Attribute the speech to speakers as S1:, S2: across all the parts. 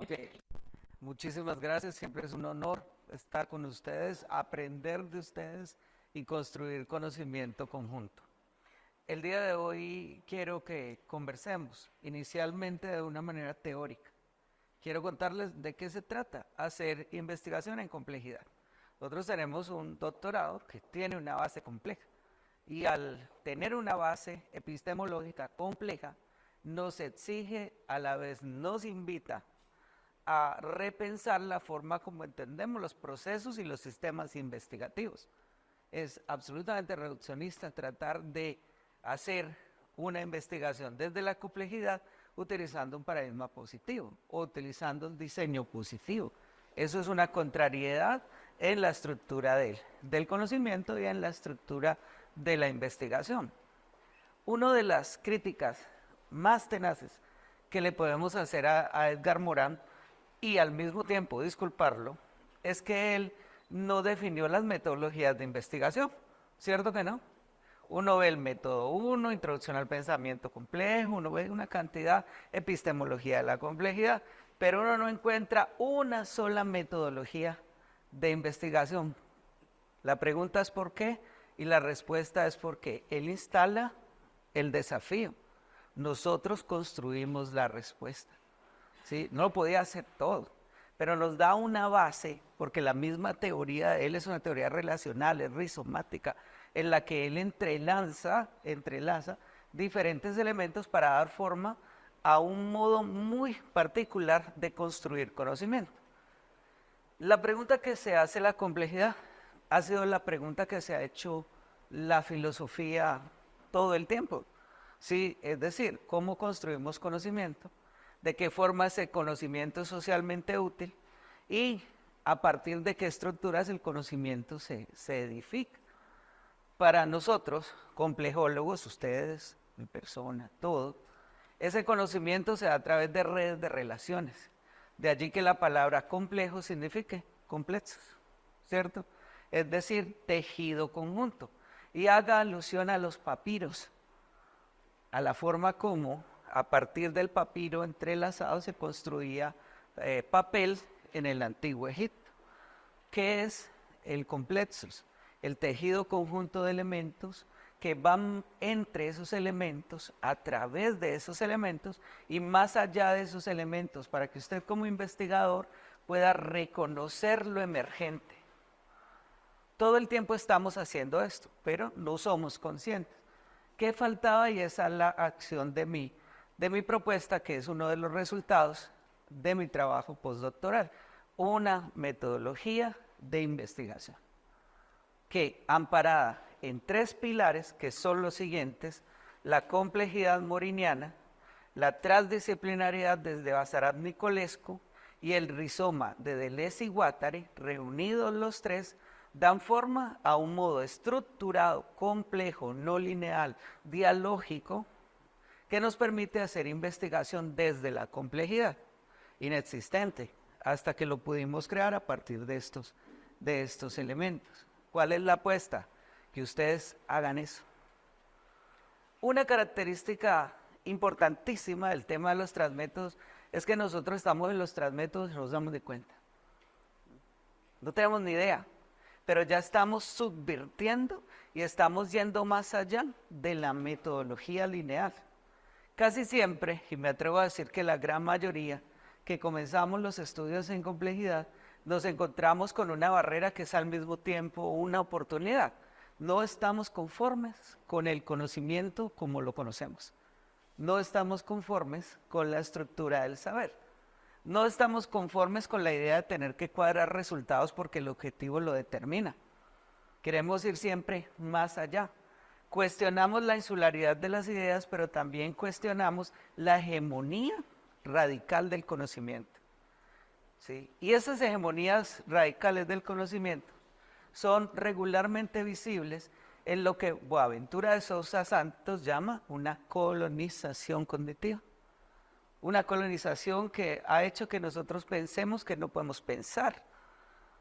S1: Ok, muchísimas gracias. Siempre es un honor estar con ustedes, aprender de ustedes y construir conocimiento conjunto. El día de hoy quiero que conversemos inicialmente de una manera teórica. Quiero contarles de qué se trata, hacer investigación en complejidad. Nosotros tenemos un doctorado que tiene una base compleja y al tener una base epistemológica compleja, nos exige, a la vez nos invita a repensar la forma como entendemos los procesos y los sistemas investigativos. Es absolutamente reduccionista tratar de hacer una investigación desde la complejidad utilizando un paradigma positivo o utilizando el diseño positivo. Eso es una contrariedad en la estructura del conocimiento y en la estructura de la investigación. Una de las críticas más tenaces que le podemos hacer a Edgar Morin y al mismo tiempo disculparlo es que él no definió las metodologías de investigación, ¿cierto que no? Uno ve el método 1, introducción al pensamiento complejo, uno ve una cantidad, epistemología de la complejidad, pero uno no encuentra una sola metodología de investigación. La pregunta es por qué y la respuesta es porque él instala el desafío. Nosotros construimos la respuesta. ¿Sí? No lo podía hacer todo, pero nos da una base, porque la misma teoría de él es una teoría relacional, es rizomática, en la que él entrelaza diferentes elementos para dar forma a un modo muy particular de construir conocimiento. La pregunta que se hace la complejidad ha sido la pregunta que se ha hecho la filosofía todo el tiempo. Sí, es decir, ¿cómo construimos conocimiento? ¿De qué forma ese conocimiento es socialmente útil? Y a partir de qué estructuras el conocimiento se edifica. Para nosotros, complejólogos, ustedes, mi persona, todo, ese conocimiento se da a través de redes de relaciones. De allí que la palabra complejo signifique complejos, ¿cierto? Es decir, tejido conjunto. Y haga alusión a los papiros, a la forma como a partir del papiro entrelazado se construía papel en el antiguo Egipto. ¿Qué es el complexus? El tejido conjunto de elementos que van entre esos elementos, a través de esos elementos y más allá de esos elementos, para que usted como investigador pueda reconocer lo emergente. Todo el tiempo estamos haciendo esto, pero no somos conscientes. ¿Qué faltaba? Y esa es la acción de mi propuesta, que es uno de los resultados de mi trabajo postdoctoral. Una metodología de investigación que, amparada en tres pilares, que son los siguientes: la complejidad moriniana, la transdisciplinariedad desde Basarat Nicolescu y el rizoma de Deleuze y Guattari, reunidos los tres, dan forma a un modo estructurado, complejo, no lineal, dialógico, que nos permite hacer investigación desde la complejidad, inexistente, hasta que lo pudimos crear a partir de estos elementos. ¿Cuál es la apuesta? Que ustedes hagan eso. Una característica importantísima del tema de los transmétodos es que nosotros estamos en los transmétodos y nos damos de cuenta. No tenemos ni idea, pero ya estamos subvirtiendo y estamos yendo más allá de la metodología lineal. Casi siempre, y me atrevo a decir que la gran mayoría, que comenzamos los estudios en complejidad, nos encontramos con una barrera que es al mismo tiempo una oportunidad. No estamos conformes con el conocimiento como lo conocemos. No estamos conformes con la estructura del saber. No estamos conformes con la idea de tener que cuadrar resultados porque el objetivo lo determina. Queremos ir siempre más allá. Cuestionamos la insularidad de las ideas, pero también cuestionamos la hegemonía radical del conocimiento. ¿Sí? Y esas hegemonías radicales del conocimiento son regularmente visibles en lo que Boaventura de Sousa Santos llama una colonización cognitiva. Una colonización que ha hecho que nosotros pensemos que no podemos pensar.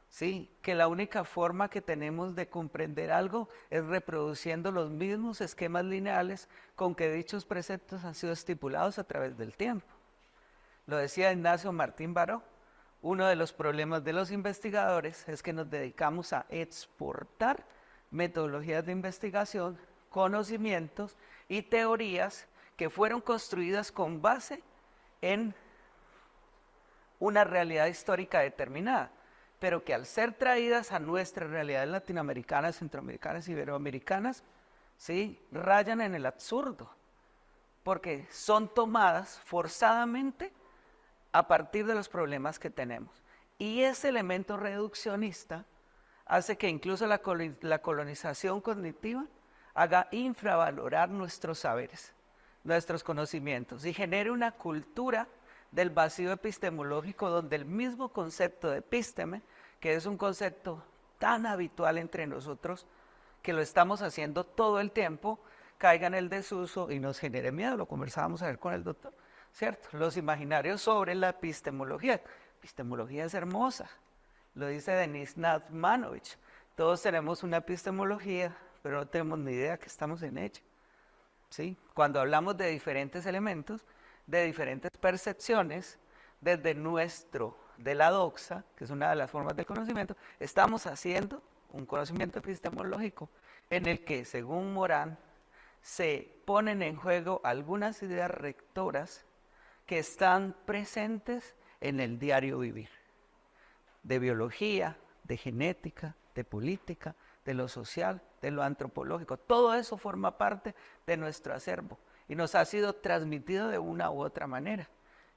S1: Sí, que la única forma que tenemos de comprender algo es reproduciendo los mismos esquemas lineales con que dichos preceptos han sido estipulados a través del tiempo. Lo decía Ignacio Martín Baró, uno de los problemas de los investigadores es que nos dedicamos a exportar metodologías de investigación, conocimientos y teorías que fueron construidas con base en una realidad histórica determinada, pero que al ser traídas a nuestras realidades latinoamericanas, centroamericanas, iberoamericanas, ¿sí?, rayan en el absurdo, porque son tomadas forzadamente a partir de los problemas que tenemos. Y ese elemento reduccionista hace que incluso la colonización cognitiva haga infravalorar nuestros saberes, nuestros conocimientos, y genere una cultura del vacío epistemológico donde el mismo concepto de epísteme, que es un concepto tan habitual entre nosotros, que lo estamos haciendo todo el tiempo, caiga en el desuso y nos genere miedo. Lo conversábamos ayer con el doctor, ¿cierto? Los imaginarios sobre la epistemología. Epistemología es hermosa, lo dice Denis Nazmanovich. Todos tenemos una epistemología, pero no tenemos ni idea que estamos en ella, ¿sí? Cuando hablamos de diferentes elementos, de diferentes percepciones, desde de la doxa, que es una de las formas del conocimiento, estamos haciendo un conocimiento epistemológico en el que, según Morán, se ponen en juego algunas ideas rectoras que están presentes en el diario vivir, de biología, de genética, de política, de lo social, de lo antropológico. Todo eso forma parte de nuestro acervo y nos ha sido transmitido de una u otra manera.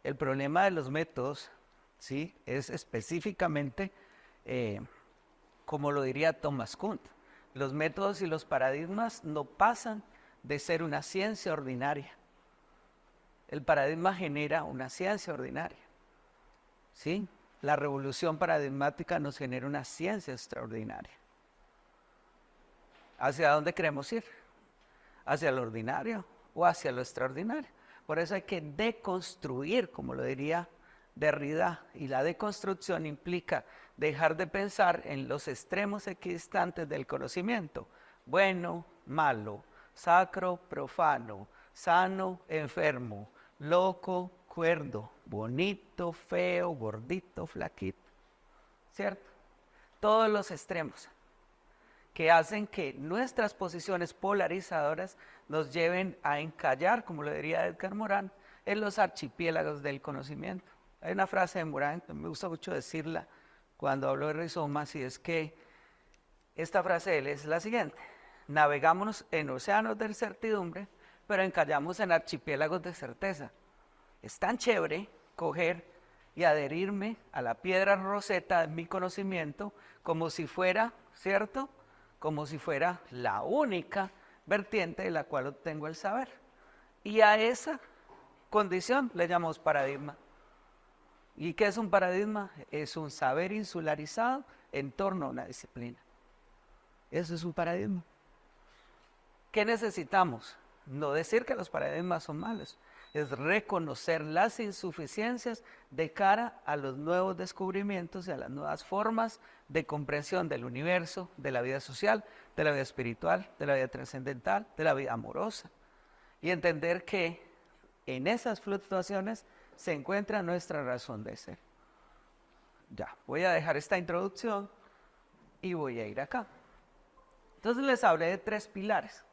S1: El problema de los métodos, ¿sí?, es específicamente, como lo diría Thomas Kuhn, los métodos y los paradigmas no pasan de ser una ciencia ordinaria. El paradigma genera una ciencia ordinaria, ¿sí? La revolución paradigmática nos genera una ciencia extraordinaria. ¿Hacia dónde queremos ir? ¿Hacia lo ordinario o hacia lo extraordinario? Por eso hay que deconstruir, como lo diría Derrida, y la deconstrucción implica dejar de pensar en los extremos equidistantes del conocimiento: bueno, malo, sacro, profano, sano, enfermo, loco, cuerdo, bonito, feo, gordito, flaquito, ¿cierto? Todos los extremos que hacen que nuestras posiciones polarizadoras nos lleven a encallar, como lo diría Edgar Morin, en los archipiélagos del conocimiento. Hay una frase de Morin que me gusta mucho decirla cuando hablo de rizomas, y es que esta frase de él es la siguiente: navegamos en océanos de certidumbre, pero encallamos en archipiélagos de certeza. Es tan chévere coger y adherirme a la piedra roseta de mi conocimiento como si fuera, ¿cierto?, como si fuera la única vertiente de la cual obtengo el saber. Y a esa condición le llamamos paradigma. ¿Y qué es un paradigma? Es un saber insularizado en torno a una disciplina. Eso es un paradigma. ¿Qué necesitamos? No decir que los paradigmas son malos, es reconocer las insuficiencias de cara a los nuevos descubrimientos y a las nuevas formas de comprensión del universo, de la vida social, de la vida espiritual, de la vida trascendental, de la vida amorosa. Y entender que en esas fluctuaciones se encuentra nuestra razón de ser. Ya, voy a dejar esta introducción y voy a ir acá. Entonces les hablé de 3 pilares.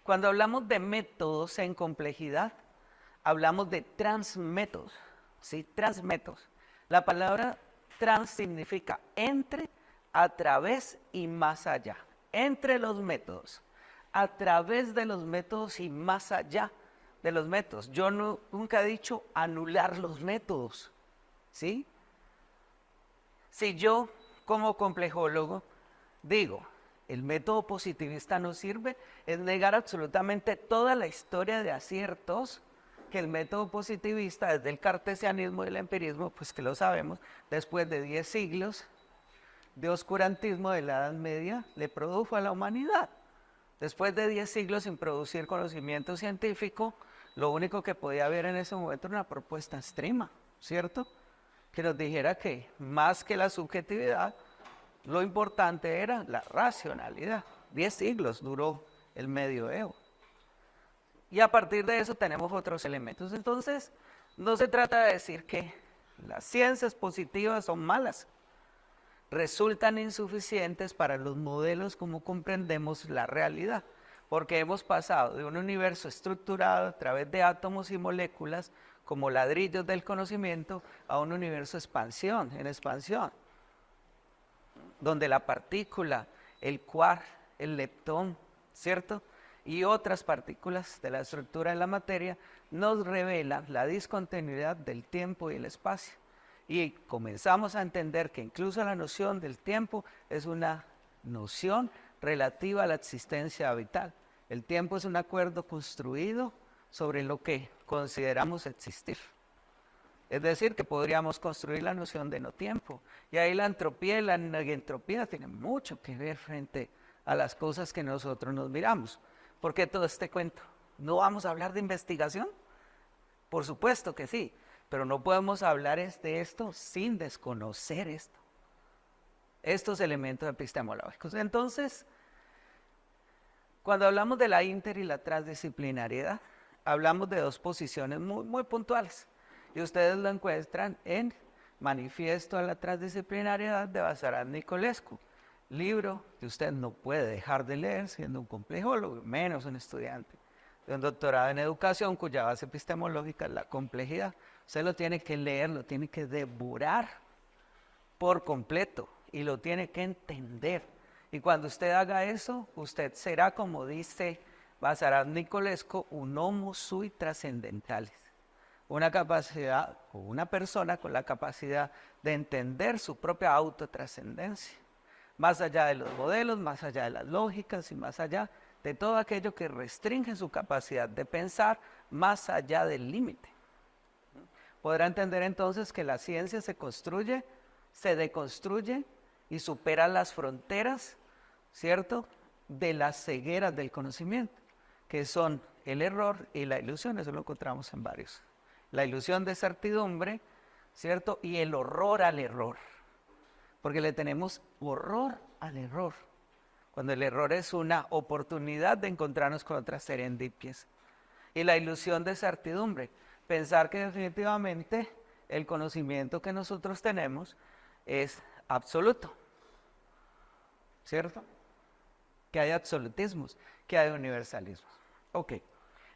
S1: Cuando hablamos de métodos en complejidad, hablamos de transmétodos, ¿sí? Transmétodos. La palabra trans significa entre, a través y más allá. Entre los métodos, a través de los métodos y más allá de los métodos. Yo nunca he dicho anular los métodos, ¿sí? Si yo, como complejólogo, digo, el método positivista no sirve, es negar absolutamente toda la historia de aciertos que el método positivista, desde el cartesianismo y el empirismo, pues que lo sabemos, después de 10 siglos de oscurantismo de la Edad Media, le produjo a la humanidad. Después de 10 siglos sin producir conocimiento científico, lo único que podía haber en ese momento era una propuesta extrema, ¿cierto? Que nos dijera que más que la subjetividad, lo importante era la racionalidad. 10 siglos duró el medioevo. Y a partir de eso tenemos otros elementos. Entonces, No se trata de decir que las ciencias positivas son malas. Resultan insuficientes para los modelos como comprendemos la realidad, porque hemos pasado de un universo estructurado a través de átomos y moléculas como ladrillos del conocimiento a un universo en expansión, donde la partícula, el quark, el leptón, ¿cierto? Y otras partículas de la estructura de la materia nos revelan la discontinuidad del tiempo y el espacio. Y comenzamos a entender que incluso la noción del tiempo es una noción relativa a la existencia vital. El tiempo es un acuerdo construido sobre lo que consideramos existir. Es decir, que podríamos construir la noción de no tiempo. Y ahí la entropía y la negentropía tienen mucho que ver frente a las cosas que nosotros nos miramos. ¿Por qué todo este cuento? ¿No vamos a hablar de investigación? Por supuesto que sí, pero no podemos hablar de esto sin desconocer estos elementos epistemológicos. Entonces, cuando hablamos de la inter y la transdisciplinariedad, hablamos de dos posiciones muy puntuales. Y ustedes lo encuentran en Manifiesto a la Transdisciplinariedad de Vasarat Nicolescu, libro que usted no puede dejar de leer siendo un complejólogo, menos un estudiante de un doctorado en educación cuya base epistemológica es la complejidad. Usted lo tiene que leer, lo tiene que devorar por completo y lo tiene que entender. Y cuando usted haga eso, usted será, como dice Vasarat Nicolescu, un homo sui transcendentalis. Una capacidad o una persona con la capacidad de entender su propia autotrascendencia, más allá de los modelos, más allá de las lógicas y más allá de todo aquello que restringe su capacidad de pensar más allá del límite. Podrá entender entonces que la ciencia se construye, se deconstruye y supera las fronteras, ¿cierto?, de las cegueras del conocimiento, que son el error y la ilusión. Eso lo encontramos en varios. La ilusión de certidumbre, ¿cierto? Y el horror al error, porque le tenemos horror al error, cuando el error es una oportunidad de encontrarnos con otras serendipias. Y la ilusión de certidumbre, pensar que definitivamente el conocimiento que nosotros tenemos es absoluto, ¿cierto? Que hay absolutismos, que hay universalismos. Ok.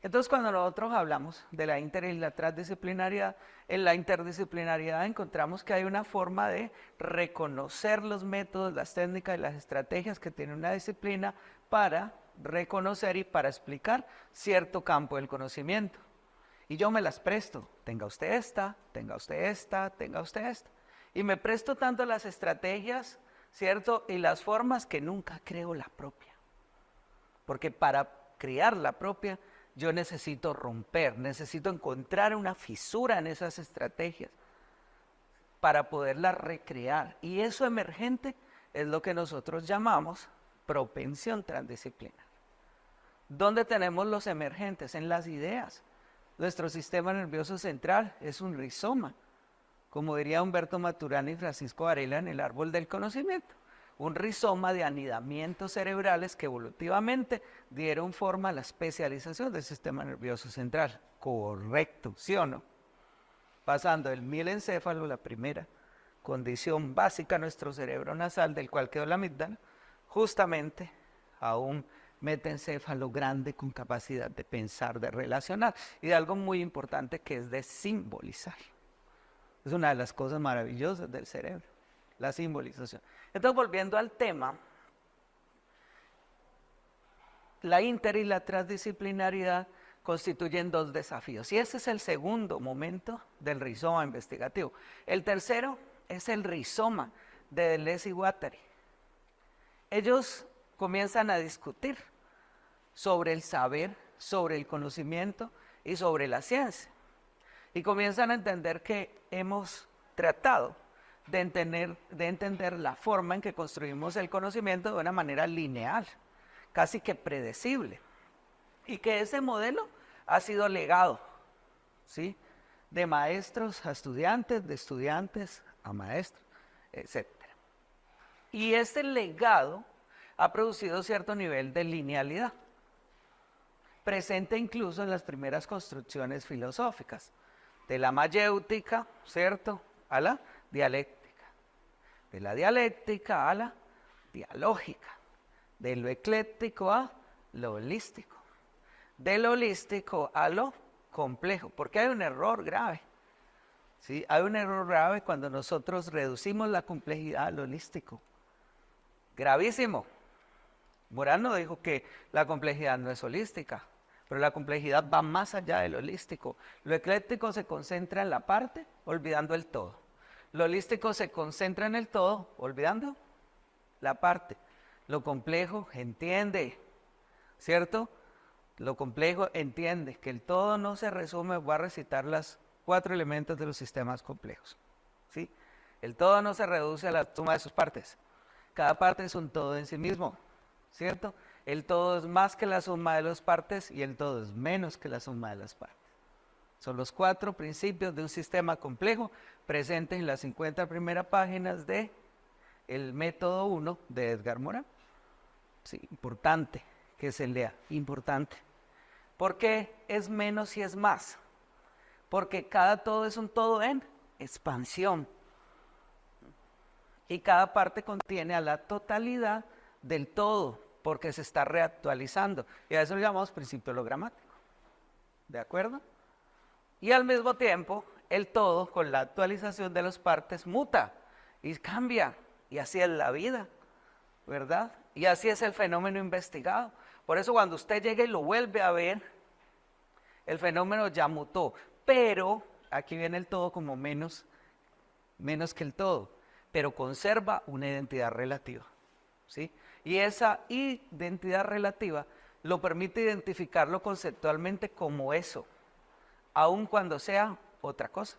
S1: Entonces, cuando nosotros hablamos de la inter y la transdisciplinariedad, en la interdisciplinariedad encontramos que hay una forma de reconocer los métodos, las técnicas y las estrategias que tiene una disciplina para reconocer y para explicar cierto campo del conocimiento. Y yo me las presto. Tenga usted esta, tenga usted esta, tenga usted esta. Y me presto tanto las estrategias, ¿cierto? Y las formas que nunca creo la propia. Porque para crear la propia, yo necesito romper, necesito encontrar una fisura en esas estrategias para poderlas recrear. Y eso emergente es lo que nosotros llamamos propensión transdisciplinar. ¿Dónde tenemos los emergentes? En las ideas. Nuestro sistema nervioso central es un rizoma, como diría Humberto Maturana y Francisco Varela en El árbol del conocimiento. Un rizoma de anidamientos cerebrales que evolutivamente dieron forma a la especialización del sistema nervioso central. Correcto, ¿sí o no? Pasando del mielencéfalo, la primera condición básica de nuestro cerebro nasal, del cual quedó la amígdala, justamente a un metencéfalo grande con capacidad de pensar, de relacionar y de algo muy importante que es de simbolizar. Es una de las cosas maravillosas del cerebro, la simbolización. Entonces, volviendo al tema, la inter y la transdisciplinariedad constituyen dos desafíos. Y ese es el segundo momento del rizoma investigativo. El tercero es el rizoma de Deleuze y Guattari. Ellos comienzan a discutir sobre el saber, sobre el conocimiento y sobre la ciencia. Y comienzan a entender que hemos tratado de entender la forma en que construimos el conocimiento de una manera lineal, casi que predecible. Y que ese modelo ha sido legado, ¿sí?, de maestros a estudiantes, de estudiantes a maestros, etc. Y este legado ha producido cierto nivel de linealidad, presente incluso en las primeras construcciones filosóficas. de la mayéutica, ¿cierto?, a la dialéctica, de la dialéctica a la dialógica, de lo ecléctico a lo holístico, de lo holístico a lo complejo, porque hay un error grave, ¿sí? Hay un error grave cuando nosotros reducimos la complejidad al holístico, gravísimo. Morano dijo que la complejidad no es holística, pero la complejidad va más allá del holístico. Lo ecléctico se concentra en la parte, olvidando el todo. Lo holístico se concentra en el todo, olvidando la parte. Lo complejo entiende, ¿cierto? Lo complejo entiende que el todo no se resume, voy a recitar los 4 elementos de los sistemas complejos, ¿sí? El todo no se reduce a la suma de sus partes. Cada parte es un todo en sí mismo, ¿cierto? El todo es más que la suma de las partes y el todo es menos que la suma de las partes. Son los 4 principios de un sistema complejo presentes en las 50 primeras páginas de el método 1 de Edgar Morin. Sí, importante que se lea, importante. ¿Por qué es menos y es más? Porque cada todo es un todo en expansión. Y cada parte contiene a la totalidad del todo, porque se está reactualizando. Y a eso lo llamamos principio hologramático. ¿De acuerdo? Y al mismo tiempo, el todo, con la actualización de las partes, muta y cambia. Y así es la vida, ¿verdad? Y así es el fenómeno investigado. Por eso cuando usted llega y lo vuelve a ver, el fenómeno ya mutó. Pero aquí viene el todo como menos que el todo, pero conserva una identidad relativa, ¿sí? Y esa identidad relativa lo permite identificarlo conceptualmente como eso, aun cuando sea otra cosa.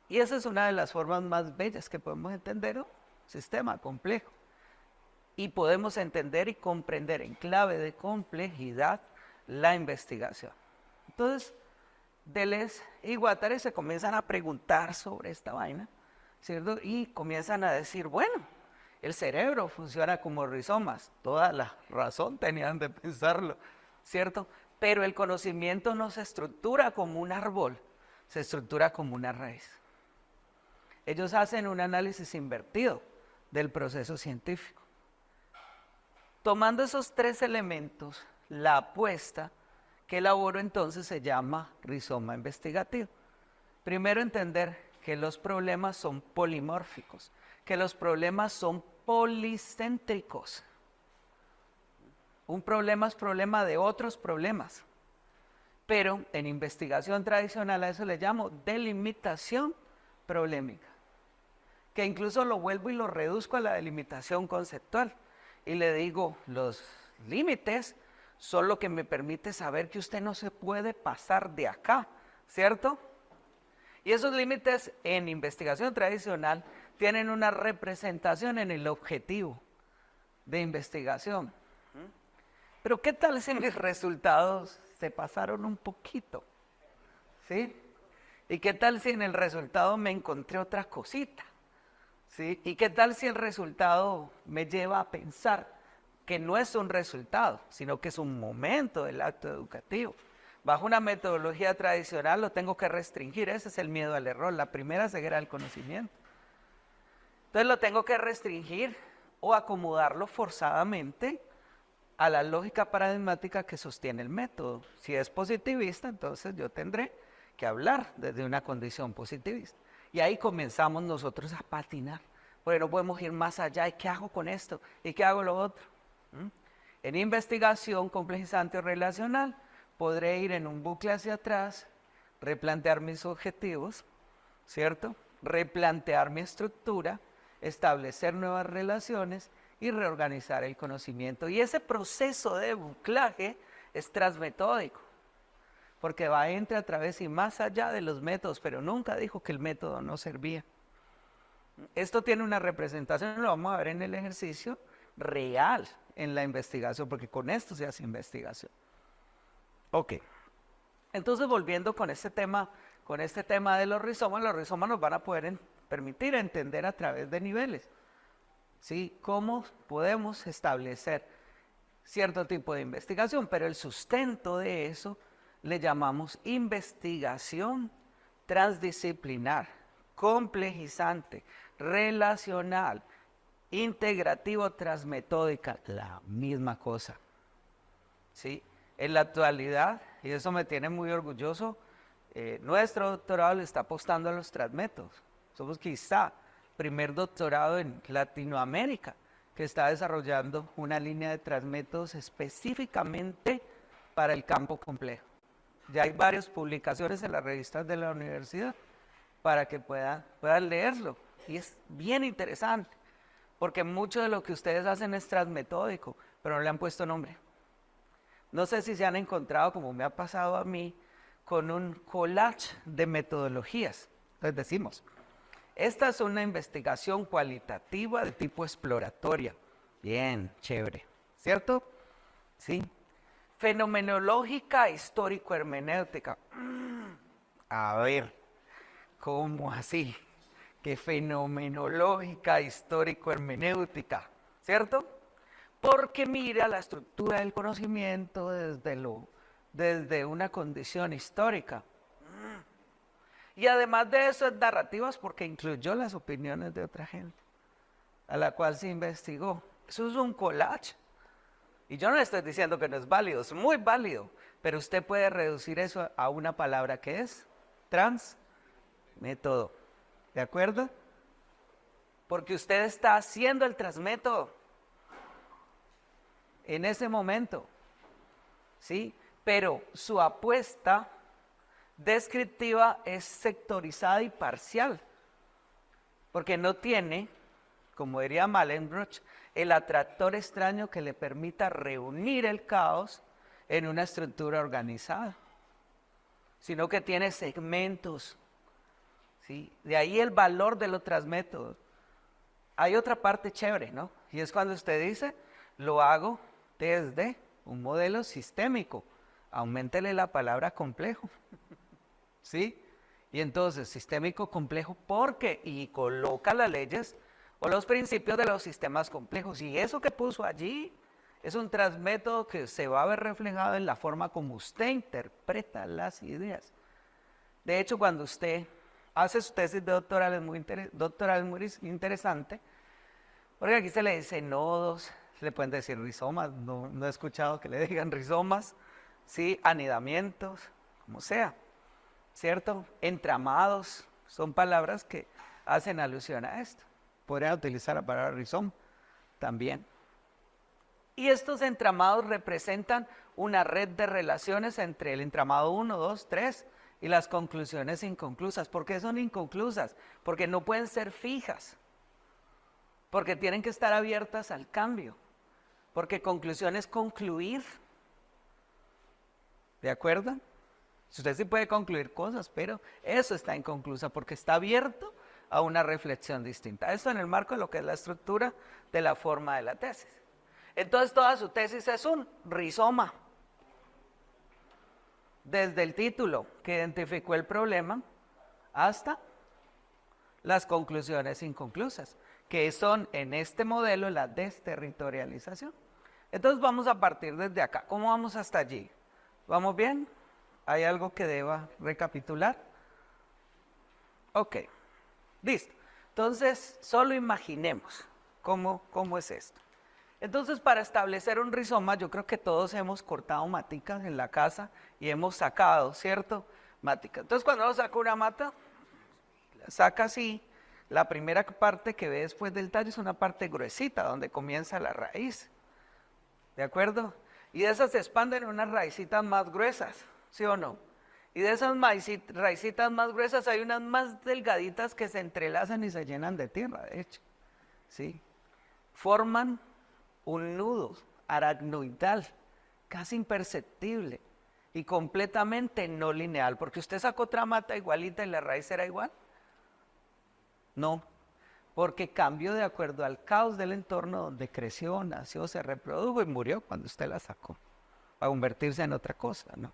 S1: Y esa es una de las formas más bellas que podemos entender un sistema complejo. Y podemos entender y comprender en clave de complejidad la investigación. Entonces, Deleuze y Guattari se comienzan a preguntar sobre esta vaina, ¿cierto? Y comienzan a decir, bueno, el cerebro funciona como rizomas, toda la razón tenían de pensarlo, ¿cierto? Pero el conocimiento no se estructura como un árbol, se estructura como una raíz. Ellos hacen un análisis invertido del proceso científico. Tomando esos 3 elementos, la apuesta que elaboro entonces se llama rizoma investigativo. Primero, entender que los problemas son polimórficos, que los problemas son policéntricos. Un problema es problema de otros problemas, pero en investigación tradicional a eso le llamo delimitación problemática, que incluso lo vuelvo y lo reduzco a la delimitación conceptual y le digo, los límites son lo que me permite saber que usted no se puede pasar de acá, ¿cierto? Y esos límites en investigación tradicional tienen una representación en el objetivo de investigación. Pero ¿qué tal si mis resultados se pasaron un poquito? ¿Sí? ¿Y qué tal si en el resultado me encontré otra cosita? ¿Sí? ¿Y qué tal si el resultado me lleva a pensar que no es un resultado, sino que es un momento del acto educativo? Bajo una metodología tradicional lo tengo que restringir, ese es el miedo al error, la primera ceguera del conocimiento. Entonces lo tengo que restringir o acomodarlo forzadamente a la lógica paradigmática que sostiene el método. Si es positivista, entonces yo tendré que hablar desde una condición positivista. Y ahí comenzamos nosotros a patinar, porque no podemos ir más allá. ¿Y qué hago con esto? ¿Y qué hago lo otro? En investigación complejizante o relacional, podré ir en un bucle hacia atrás, replantear mis objetivos, ¿cierto? Replantear mi estructura, establecer nuevas relaciones y reorganizar el conocimiento. Y ese proceso de buclaje es transmetódico, porque va entre, a través y más allá de los métodos, pero nunca dijo que el método no servía. Esto tiene una representación, lo vamos a ver en el ejercicio real en la investigación, porque con esto se hace investigación. Ok, entonces volviendo con este tema de los rizomas nos van a poder permitir entender a través de niveles, ¿sí? Cómo podemos establecer cierto tipo de investigación, pero el sustento de eso le llamamos investigación transdisciplinar, complejizante, relacional, integrativo, transmetódica, la misma cosa. ¿Sí? En la actualidad, y eso me tiene muy orgulloso, nuestro doctorado le está apostando a los transmétodos. Somos quizá primer doctorado en Latinoamérica que está desarrollando una línea de transmétodos específicamente para el campo complejo. Ya hay varias publicaciones en las revistas de la universidad para que puedan leerlo. Y es bien interesante, porque mucho de lo que ustedes hacen es transmetódico, pero no le han puesto nombre. No sé si se han encontrado, como me ha pasado a mí, con un collage de metodologías. Entonces decimos, esta es una investigación cualitativa de tipo exploratoria. Bien, chévere, ¿cierto? Sí. Fenomenológica, histórico-hermenéutica. A ver, ¿cómo así? Que fenomenológica, histórico-hermenéutica, ¿cierto? Porque mira la estructura del conocimiento desde una condición histórica. Y además de eso es narrativas porque incluyó las opiniones de otra gente a la cual se investigó. Eso es un collage. Y yo no le estoy diciendo que no es válido, es muy válido, pero usted puede reducir eso a una palabra que es transmétodo. ¿De acuerdo? Porque usted está haciendo el transmétodo en ese momento, ¿sí? Pero su apuesta descriptiva es sectorizada y parcial, porque no tiene, como diría Malebranche, el atractor extraño que le permita reunir el caos en una estructura organizada, sino que tiene segmentos, ¿sí? De ahí el valor de los transmétodos. Hay otra parte chévere, ¿no? Y es cuando usted dice, lo hago desde un modelo sistémico. Auméntele la palabra complejo, ¿sí? Y entonces, sistémico complejo, ¿por qué? Y coloca las leyes o los principios de los sistemas complejos. Y eso que puso allí es un transmétodo que se va a ver reflejado en la forma como usted interpreta las ideas. De hecho, cuando usted hace su tesis de doctoral es muy interesante, porque aquí se le dice nodos, se le pueden decir rizomas, no he escuchado que le digan rizomas, ¿sí? Anidamientos, como sea, ¿cierto? Entramados, son palabras que hacen alusión a esto. Podría utilizar la palabra rizoma también. Y estos entramados representan una red de relaciones entre el entramado 1, 2, 3 y las conclusiones inconclusas. ¿Por qué son inconclusas? Porque no pueden ser fijas, porque tienen que estar abiertas al cambio, porque conclusión es concluir. ¿De acuerdo? Usted sí puede concluir cosas, pero eso está inconclusa porque está abierto a una reflexión distinta. Esto en el marco de lo que es la estructura de la forma de la tesis. Entonces toda su tesis es un rizoma. Desde el título que identificó el problema hasta las conclusiones inconclusas, que son en este modelo la desterritorialización. Entonces vamos a partir desde acá. ¿Cómo vamos hasta allí? ¿Vamos bien? ¿Hay algo que deba recapitular? Ok, listo. Entonces, solo imaginemos cómo es esto. Entonces, para establecer un rizoma, yo creo que todos hemos cortado maticas en la casa y hemos sacado, ¿cierto? Maticas. Entonces, cuando uno saca una mata, la saca así, la primera parte que ve después del tallo es una parte gruesita, donde comienza la raíz. ¿De acuerdo? Y de esas se expanden unas raicitas más gruesas, ¿sí o no? Y de esas raicitas más gruesas hay unas más delgaditas que se entrelazan y se llenan de tierra, de hecho, ¿sí? Forman un nudo aracnoidal, casi imperceptible y completamente no lineal, porque usted sacó otra mata igualita y la raíz era igual. No, porque cambió de acuerdo al caos del entorno donde creció, nació, se reprodujo y murió cuando usted la sacó, para convertirse en otra cosa, ¿no?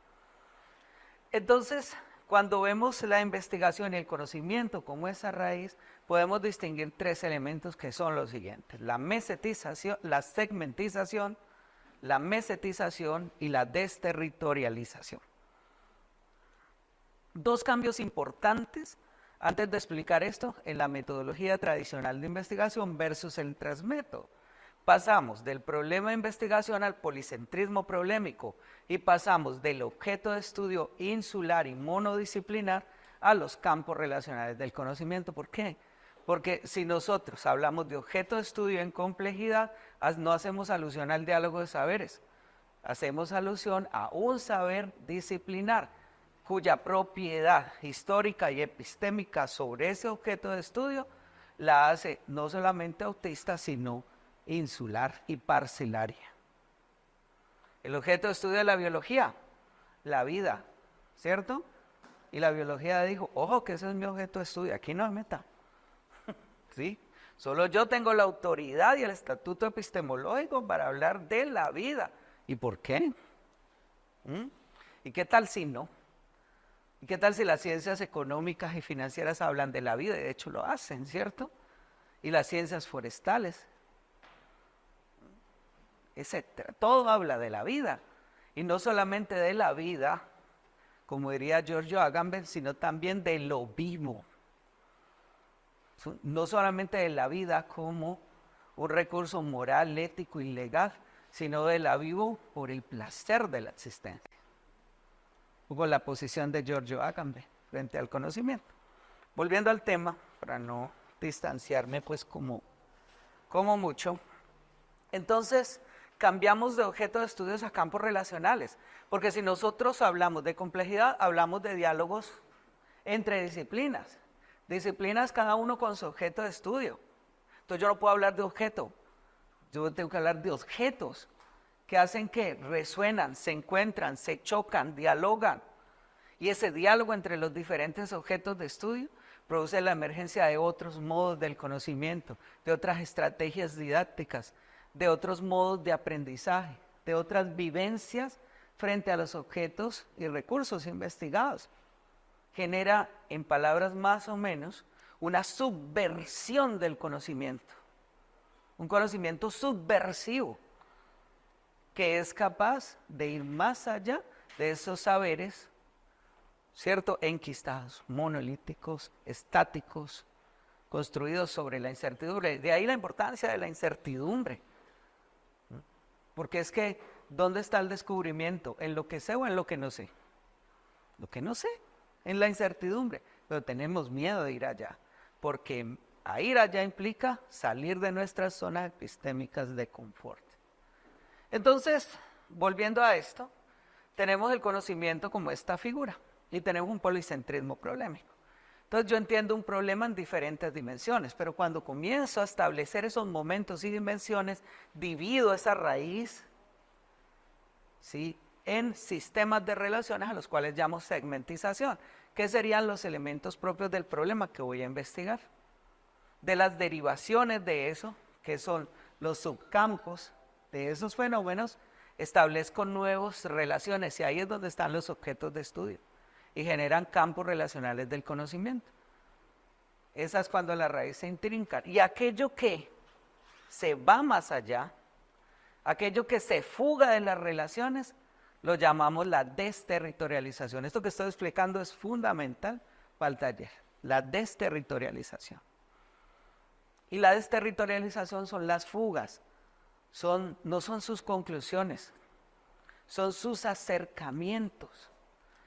S1: Entonces, cuando vemos la investigación y el conocimiento como esa raíz, podemos distinguir tres elementos que son los siguientes: la mesetización, la segmentización, la mesetización y la desterritorialización. Dos cambios importantes antes de explicar esto en la metodología tradicional de investigación versus el transmétodo. Pasamos del problema de investigación al policentrismo problemático y pasamos del objeto de estudio insular y monodisciplinar a los campos relacionales del conocimiento. ¿Por qué? Porque si nosotros hablamos de objeto de estudio en complejidad, no hacemos alusión al diálogo de saberes, hacemos alusión a un saber disciplinar cuya propiedad histórica y epistémica sobre ese objeto de estudio la hace no solamente autista, sino insular y parcelaria. El objeto de estudio de la biología, la vida, ¿cierto? Y la biología dijo, ojo que ese es mi objeto de estudio, aquí no me meta. ¿Sí? Solo yo tengo la autoridad y el estatuto epistemológico para hablar de la vida. ¿Y por qué? ¿Y qué tal si no? ¿Y qué tal si las ciencias económicas y financieras hablan de la vida? De hecho lo hacen, ¿cierto? Y las ciencias forestales, etcétera. Todo habla de la vida. Y no solamente de la vida, como diría Giorgio Agamben, sino también de lo vivo. No solamente de la vida como un recurso moral, ético y legal, sino de la vivo por el placer de la existencia. Hubo la posición de Giorgio Agamben frente al conocimiento. Volviendo al tema, para no distanciarme pues como mucho, entonces cambiamos de objeto de estudios a campos relacionales, porque si nosotros hablamos de complejidad, hablamos de diálogos entre disciplinas, cada uno con su objeto de estudio. Entonces yo no puedo hablar de objeto, yo tengo que hablar de objetos que hacen que resuenan, se encuentran, se chocan, dialogan. Y ese diálogo entre los diferentes objetos de estudio produce la emergencia de otros modos del conocimiento, de otras estrategias didácticas, de otros modos de aprendizaje, de otras vivencias frente a los objetos y recursos investigados. Genera, en palabras más o menos, una subversión del conocimiento, un conocimiento subversivo que es capaz de ir más allá de esos saberes, ¿cierto?, enquistados, monolíticos, estáticos, construidos sobre la incertidumbre. De ahí la importancia de la incertidumbre. Porque es que, ¿dónde está el descubrimiento? ¿En lo que sé o en lo que no sé? Lo que no sé, en la incertidumbre. Pero tenemos miedo de ir allá, porque a ir allá implica salir de nuestras zonas epistémicas de confort. Entonces, volviendo a esto, tenemos el conocimiento como esta figura y tenemos un policentrismo problemático. Entonces yo entiendo un problema en diferentes dimensiones, pero cuando comienzo a establecer esos momentos y dimensiones, divido esa raíz, ¿sí?, en sistemas de relaciones a los cuales llamo segmentización, que serían los elementos propios del problema que voy a investigar. De las derivaciones de eso, que son los subcampos de esos fenómenos, establezco nuevas relaciones y ahí es donde están los objetos de estudio y generan campos relacionales del conocimiento. Esa es cuando la raíz se intrinca. Y aquello que se va más allá, aquello que se fuga de las relaciones, lo llamamos la desterritorialización. Esto que estoy explicando es fundamental para el taller, la desterritorialización. Y la desterritorialización son las fugas, no son sus conclusiones, son sus acercamientos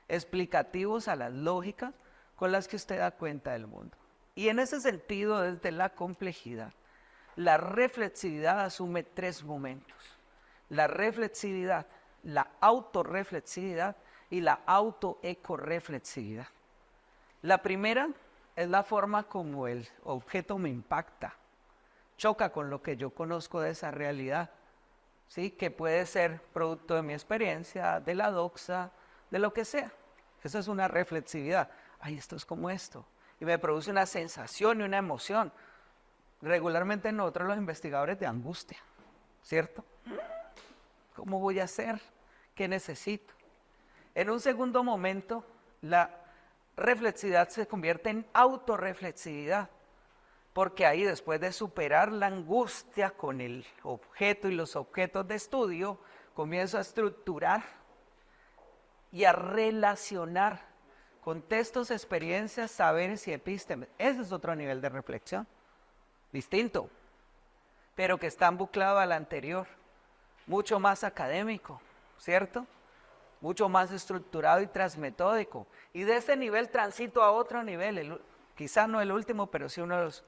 S1: explicativos a las lógicas con las que usted da cuenta del mundo. Y en ese sentido, desde la complejidad, la reflexividad asume tres momentos: la reflexividad, la autorreflexividad y la autoecoreflexividad. La primera es la forma como el objeto me impacta, choca con lo que yo conozco de esa realidad, ¿sí?, que puede ser producto de mi experiencia, de la doxa, de lo que sea. Esa es una reflexividad. Ay, esto es como esto. Y me produce una sensación y una emoción. Regularmente nosotros los investigadores de angustia, ¿cierto? ¿Cómo voy a hacer? ¿Qué necesito? En un segundo momento, la reflexividad se convierte en autorreflexividad, porque ahí, después de superar la angustia con el objeto y los objetos de estudio, comienzo a estructurar y a relacionar contextos, experiencias, saberes y epístemes. Ese es otro nivel de reflexión, distinto, pero que está buclado al anterior, mucho más académico, ¿cierto? Mucho más estructurado y transmetódico. Y de ese nivel transito a otro nivel, quizás no el último, pero sí uno de los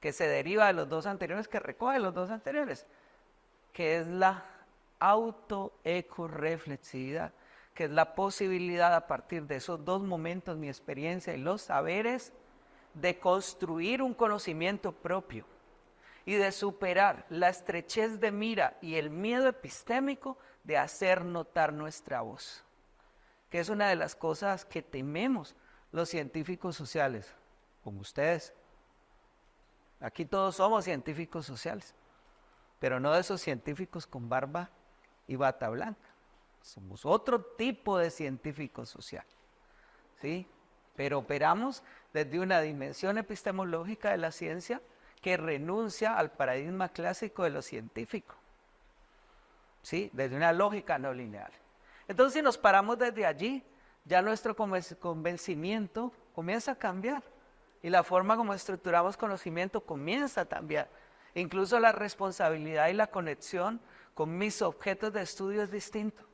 S1: que se deriva de los dos anteriores, que recoge los dos anteriores, que es la autoecoreflexividad, que es la posibilidad a partir de esos dos momentos, mi experiencia y los saberes, de construir un conocimiento propio y de superar la estrechez de mira y el miedo epistémico de hacer notar nuestra voz, que es una de las cosas que tememos los científicos sociales, como ustedes. Aquí todos somos científicos sociales, pero no de esos científicos con barba y bata blanca. Somos otro tipo de científico social, ¿sí? Pero operamos desde una dimensión epistemológica de la ciencia que renuncia al paradigma clásico de lo científico, ¿sí? Desde una lógica no lineal. Entonces, si nos paramos desde allí, ya nuestro convencimiento comienza a cambiar y la forma como estructuramos conocimiento comienza a cambiar. Incluso la responsabilidad y la conexión con mis objetos de estudio es distinto.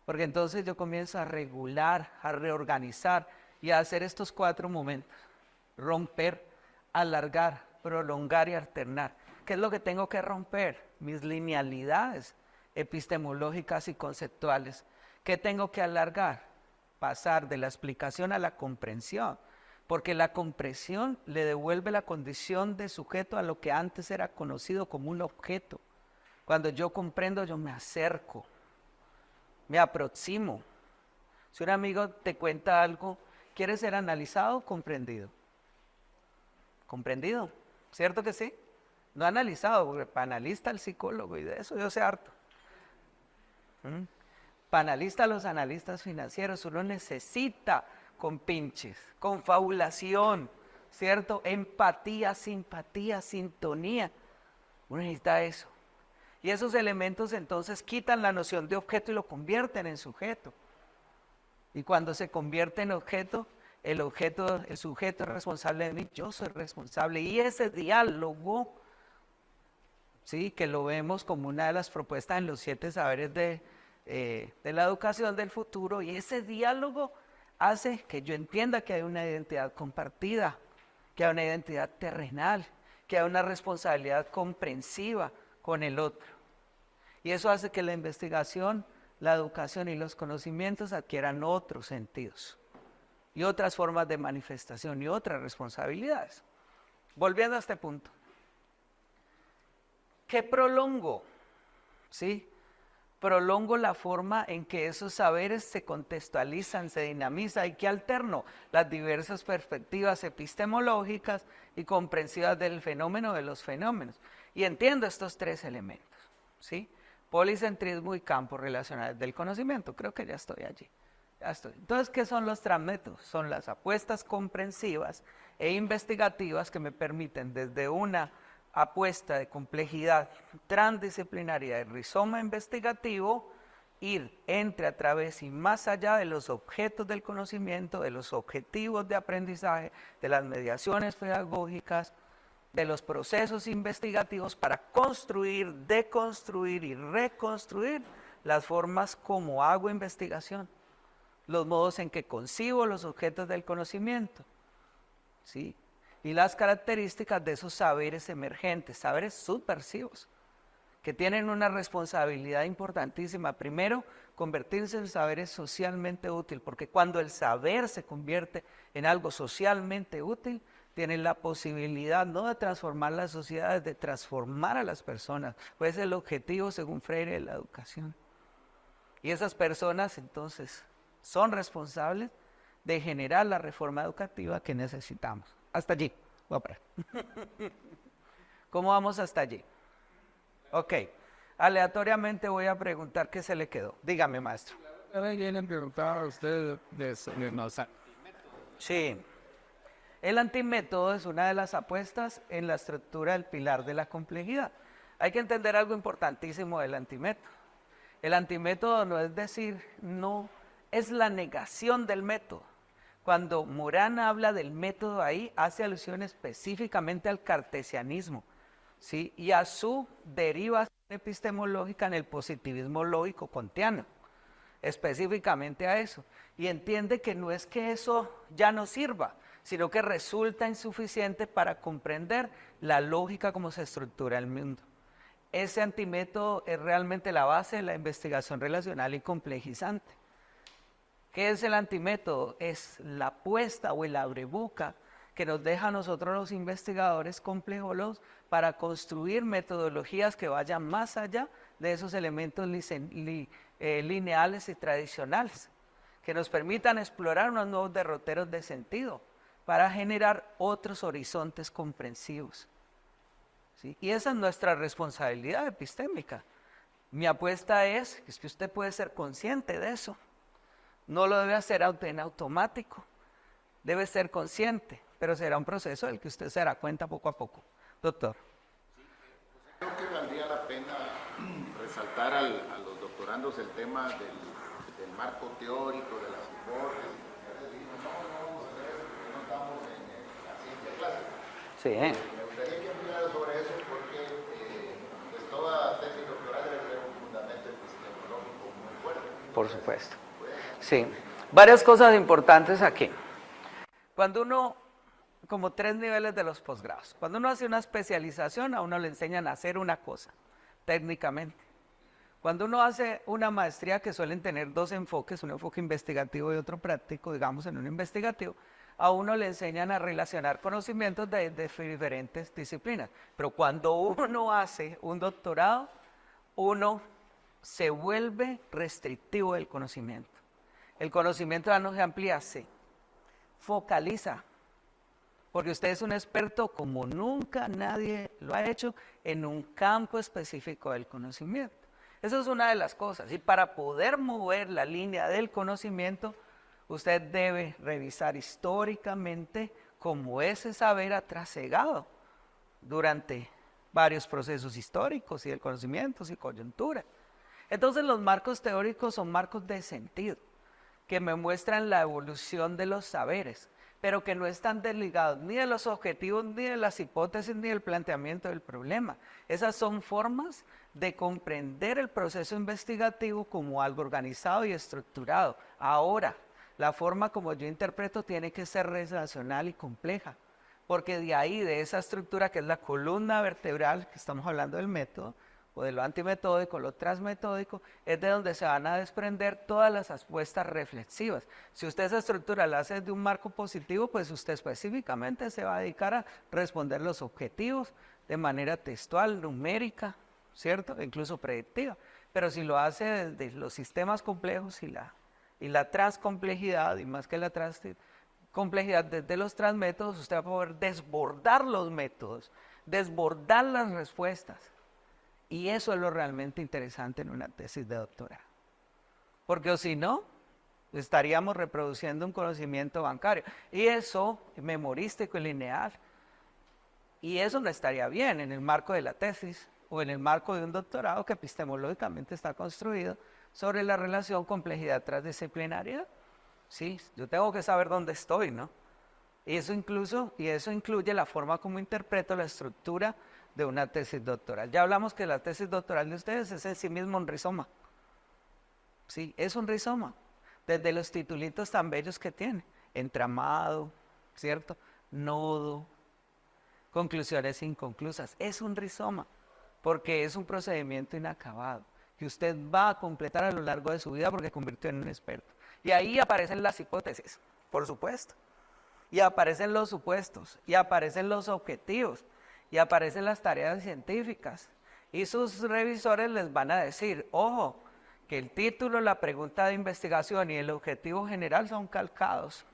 S1: Porque entonces yo comienzo a regular, a reorganizar y a hacer estos 4 momentos. Romper, alargar, prolongar y alternar. ¿Qué es lo que tengo que romper? Mis linealidades epistemológicas y conceptuales. ¿Qué tengo que alargar? Pasar de la explicación a la comprensión. Porque la comprensión le devuelve la condición de sujeto a lo que antes era conocido como un objeto. Cuando yo comprendo, yo me acerco, me aproximo. Si un amigo te cuenta algo, ¿quiere ser analizado o comprendido? Comprendido, ¿cierto que sí? No analizado, porque para analista el psicólogo y de eso yo sé harto. Para analista los analistas financieros, uno necesita compinches, confabulación, ¿cierto? Empatía, simpatía, sintonía. Uno necesita eso. Y esos elementos entonces quitan la noción de objeto y lo convierten en sujeto. Y cuando se convierte en objeto, el sujeto es responsable de mí, yo soy responsable. Y ese diálogo, sí, que lo vemos como una de las propuestas en los 7 saberes de la educación del futuro, y ese diálogo hace que yo entienda que hay una identidad compartida, que hay una identidad terrenal, que hay una responsabilidad comprensiva con el otro. Y eso hace que la investigación, la educación y los conocimientos adquieran otros sentidos y otras formas de manifestación y otras responsabilidades. Volviendo a este punto, ¿qué prolongo? ¿Sí? Prolongo la forma en que esos saberes se contextualizan, se dinamizan y que alterno las diversas perspectivas epistemológicas y comprensivas del fenómeno de los fenómenos. Y entiendo estos 3 elementos, ¿sí? Policentrismo y campos relacionales del conocimiento. Creo que ya estoy allí. Ya estoy. Entonces, ¿qué son los transmétodos? Son las apuestas comprensivas e investigativas que me permiten desde una apuesta de complejidad transdisciplinaria del rizoma investigativo, ir entre, a través y más allá de los objetos del conocimiento, de los objetivos de aprendizaje, de las mediaciones pedagógicas, de los procesos investigativos para construir, deconstruir y reconstruir las formas como hago investigación, los modos en que concibo los objetos del conocimiento, ¿sí? Y las características de esos saberes emergentes, saberes subversivos, que tienen una responsabilidad importantísima. Primero, convertirse en saberes socialmente útil, porque cuando el saber se convierte en algo socialmente útil, tienen la posibilidad no de transformar las sociedades, de transformar a las personas. Pues es el objetivo, según Freire, de la educación. Y esas personas, entonces, son responsables de generar la reforma educativa que necesitamos. Hasta allí. Voy a parar. ¿Cómo vamos hasta allí? Ok. Aleatoriamente voy a preguntar qué se le quedó. Dígame, maestro.
S2: Alguien preguntaba a usted de los
S1: Sí. El antimétodo es una de las apuestas en la estructura del pilar de la complejidad. Hay que entender algo importantísimo del antimétodo. El antimétodo no es decir no es la negación del método. Cuando Morán habla del método ahí, hace alusión específicamente al cartesianismo, ¿sí? Y a su derivación epistemológica en el positivismo lógico kantiano, específicamente a eso. Y entiende que no es que eso ya no sirva, sino que resulta insuficiente para comprender la lógica como se estructura el mundo. Ese antimétodo es realmente la base de la investigación relacional y complejizante. ¿Qué es el antimétodo? Es la apuesta o el abrebocas que nos deja a nosotros los investigadores complejólogos para construir metodologías que vayan más allá de esos elementos lineales y tradicionales, que nos permitan explorar unos nuevos derroteros de sentido para generar otros horizontes comprensivos. ¿Sí? Y esa es nuestra responsabilidad epistémica. Mi apuesta es que usted puede ser consciente de eso. No lo debe hacer en automático, debe ser consciente, pero será un proceso del que usted se dará cuenta poco a poco. Doctor.
S3: Creo que valdría la pena resaltar a los doctorandos el tema del marco teórico, de las hipótesis. No estamos en la ciencia clásica.
S1: Sí.
S3: Me gustaría que ampliara sobre eso porque pues toda tesis doctoral debe tener un fundamento epistemológico muy fuerte.
S1: Por supuesto. Sí, varias cosas importantes aquí. Cuando uno, como 3 niveles de los posgrados, cuando uno hace una especialización, a uno le enseñan a hacer una cosa, técnicamente. Cuando uno hace una maestría, que suelen tener 2 enfoques, un enfoque investigativo y otro práctico, digamos en un investigativo, a uno le enseñan a relacionar conocimientos de diferentes disciplinas. Pero cuando uno hace un doctorado, uno se vuelve restrictivo del conocimiento. El conocimiento ya no se amplía, se focaliza, porque usted es un experto como nunca nadie lo ha hecho en un campo específico del conocimiento. Esa es una de las cosas, y para poder mover la línea del conocimiento, usted debe revisar históricamente cómo ese saber ha trasegado durante varios procesos históricos y del conocimiento y coyuntura. Entonces los marcos teóricos son marcos de sentido, que me muestran la evolución de los saberes, pero que no están desligados ni de los objetivos, ni de las hipótesis, ni del planteamiento del problema. Esas son formas de comprender el proceso investigativo como algo organizado y estructurado. Ahora, la forma como yo interpreto tiene que ser relacional y compleja, porque de ahí, de esa estructura que es la columna vertebral, que estamos hablando del método, o de lo antimetódico, lo transmetódico, es de donde se van a desprender todas las apuestas reflexivas. Si usted esa estructura la hace de un marco positivo, pues usted específicamente se va a dedicar a responder los objetivos de manera textual, numérica, ¿cierto? Incluso predictiva. Pero si lo hace desde los sistemas complejos y la transcomplejidad, y más que la transcomplejidad desde los transmétodos, usted va a poder desbordar los métodos, desbordar las respuestas. Y eso es lo realmente interesante en una tesis de doctorado. Porque si no, estaríamos reproduciendo un conocimiento bancario. Y eso, memorístico y lineal. Y eso no estaría bien en el marco de la tesis o en el marco de un doctorado que epistemológicamente está construido sobre la relación complejidad transdisciplinariedad. Sí, yo tengo que saber dónde estoy, ¿no? Y eso incluye la forma como interpreto la estructura de una tesis doctoral. Ya hablamos que la tesis doctoral de ustedes es en sí mismo un rizoma. Sí, es un rizoma. Desde los titulitos tan bellos que tiene. Entramado, ¿cierto? Nodo, conclusiones inconclusas. Es un rizoma, porque es un procedimiento inacabado, que usted va a completar a lo largo de su vida porque se convirtió en un experto. Y ahí aparecen las hipótesis, por supuesto. Y aparecen los supuestos, y aparecen los objetivos, y aparecen las tareas científicas. Y sus revisores les van a decir, ojo, que el título, la pregunta de investigación y el objetivo general son calcados.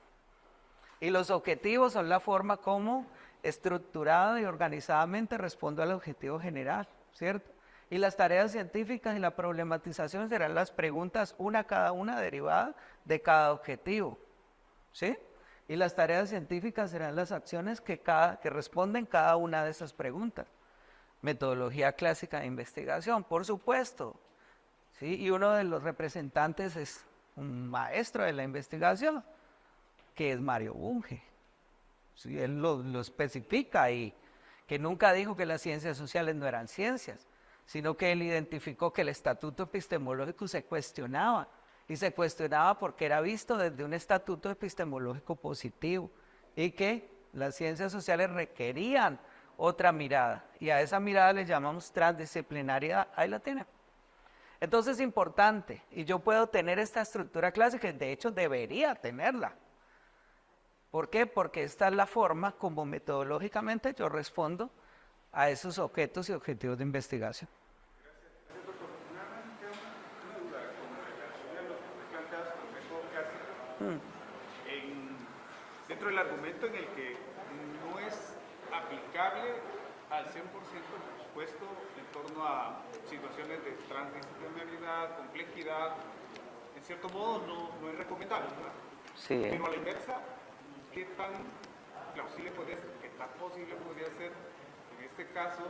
S1: Y los objetivos son la forma como estructurada y organizadamente respondo al objetivo general, ¿cierto? Y las tareas científicas y la problematización serán las preguntas, cada una derivada de cada objetivo, ¿sí? Y las tareas científicas serán las acciones que responden cada una de esas preguntas. Metodología clásica de investigación, por supuesto. ¿Sí? Y uno de los representantes es un maestro de la investigación, que es Mario Bunge. Sí, él lo especifica y que nunca dijo que las ciencias sociales no eran ciencias, sino que él identificó que el estatuto epistemológico se cuestionaba, y se cuestionaba porque era visto desde un estatuto epistemológico positivo, y que las ciencias sociales requerían otra mirada, y a esa mirada le llamamos transdisciplinariedad. Ahí la tiene. Entonces es importante, y yo puedo tener esta estructura clásica, de hecho debería tenerla. ¿Por qué? Porque esta es la forma como metodológicamente yo respondo a esos objetos y objetivos de investigación.
S4: Gracias, doctor. Una duda con relación a lo que usted plantea sobre el método clásico. Dentro del argumento en el que no es aplicable al 100%, por supuesto, en torno a situaciones de transdisciplinariedad, complejidad, en cierto modo no es recomendable, ¿verdad?
S1: Sí.
S4: Pero a la inversa, ¿qué tan plausible podría ser, qué tan posible podría ser, en este caso,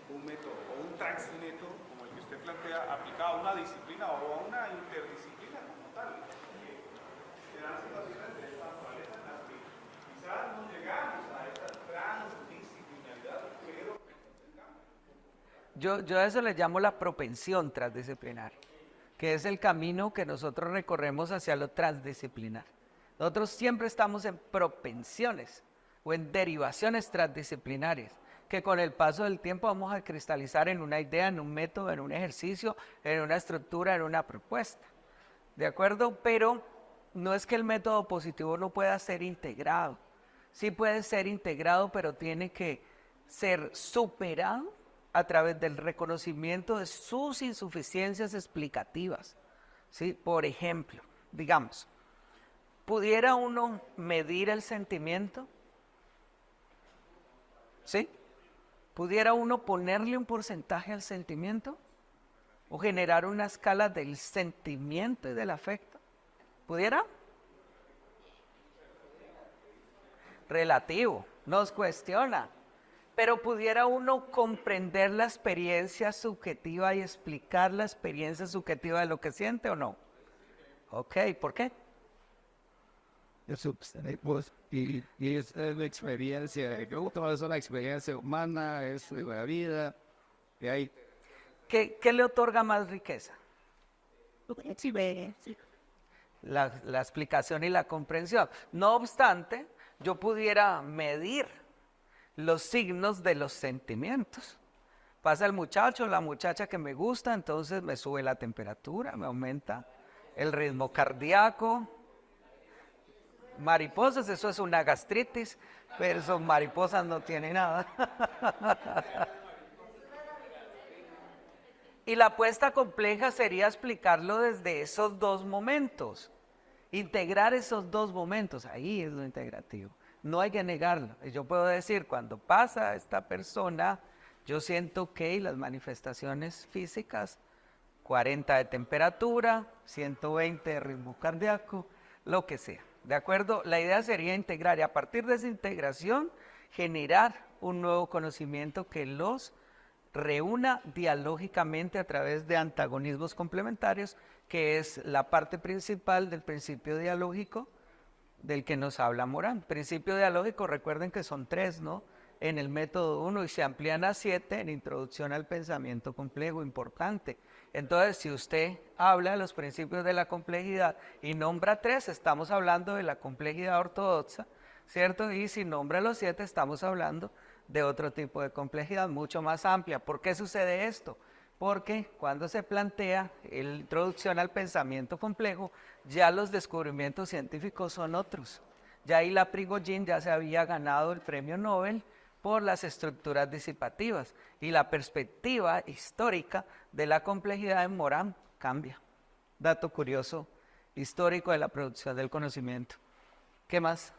S4: un método o un transmétodo, como el que usted plantea, aplicado a una disciplina o a una interdisciplina como tal? Se dan situaciones de esta naturaleza en las que quizás no llegamos a esa transdisciplinaridad, pero
S1: Yo a eso le llamo la propensión transdisciplinaria, que es el camino que nosotros recorremos hacia lo transdisciplinar. Nosotros siempre estamos en propensiones o en derivaciones transdisciplinarias, que con el paso del tiempo vamos a cristalizar en una idea, en un método, en un ejercicio, en una estructura, en una propuesta. ¿De acuerdo? Pero no es que el método positivo no pueda ser integrado. Sí puede ser integrado, pero tiene que ser superado a través del reconocimiento de sus insuficiencias explicativas. ¿Sí? Por ejemplo, digamos, ¿pudiera uno medir el sentimiento? ¿Sí? ¿Pudiera uno ponerle un porcentaje al sentimiento? ¿O generar una escala del sentimiento y del afecto? ¿Pudiera? Relativo, nos cuestiona. Pero ¿pudiera uno comprender la experiencia subjetiva y explicar la experiencia subjetiva de lo que siente o no? Ok, ¿por qué?
S2: Y es la experiencia, yo toda es una experiencia humana, es la vida, y hay
S1: ¿Qué le otorga más riqueza? La explicación y la comprensión. No obstante, yo pudiera medir los signos de los sentimientos. Pasa el muchacho, la muchacha que me gusta, entonces me sube la temperatura, me aumenta el ritmo cardíaco. Mariposas, eso es una gastritis, pero son mariposas no tiene nada. Y la apuesta compleja sería explicarlo desde esos dos momentos, integrar esos dos momentos, ahí es lo integrativo. No hay que negarlo. Yo puedo decir, cuando pasa esta persona, yo siento que las manifestaciones físicas, 40 de temperatura, 120 de ritmo cardíaco, lo que sea. ¿De acuerdo? La idea sería integrar y a partir de esa integración generar un nuevo conocimiento que los reúna dialógicamente a través de antagonismos complementarios, que es la parte principal del principio dialógico del que nos habla Morán. Principio dialógico, recuerden que son 3, ¿no? En el método 1 y se amplían a 7 en Introducción al Pensamiento Complejo, importante. Entonces, si usted habla de los principios de la complejidad y nombra 3, estamos hablando de la complejidad ortodoxa, ¿cierto? Y si nombra los 7, estamos hablando de otro tipo de complejidad mucho más amplia. ¿Por qué sucede esto? Porque cuando se plantea la introducción al pensamiento complejo, ya los descubrimientos científicos son otros. Ya ahí la Prigogine ya se había ganado el premio Nobel por las estructuras disipativas y la perspectiva histórica de la complejidad en Morán cambia. Dato curioso histórico de la producción del conocimiento. ¿Qué más?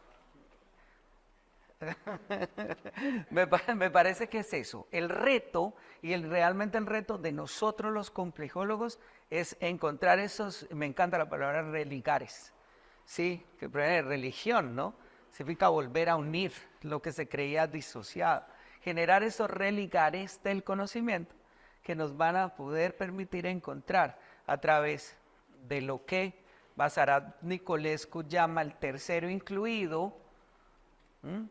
S1: Me parece que es eso. El reto, y realmente el reto de nosotros los complejólogos es encontrar esos, me encanta la palabra religares, ¿sí? Que proviene de religión, ¿no? Significa volver a unir lo que se creía disociado. Generar esos religares del conocimiento que nos van a poder permitir encontrar a través de lo que Basarat Nicolescu llama el tercero incluido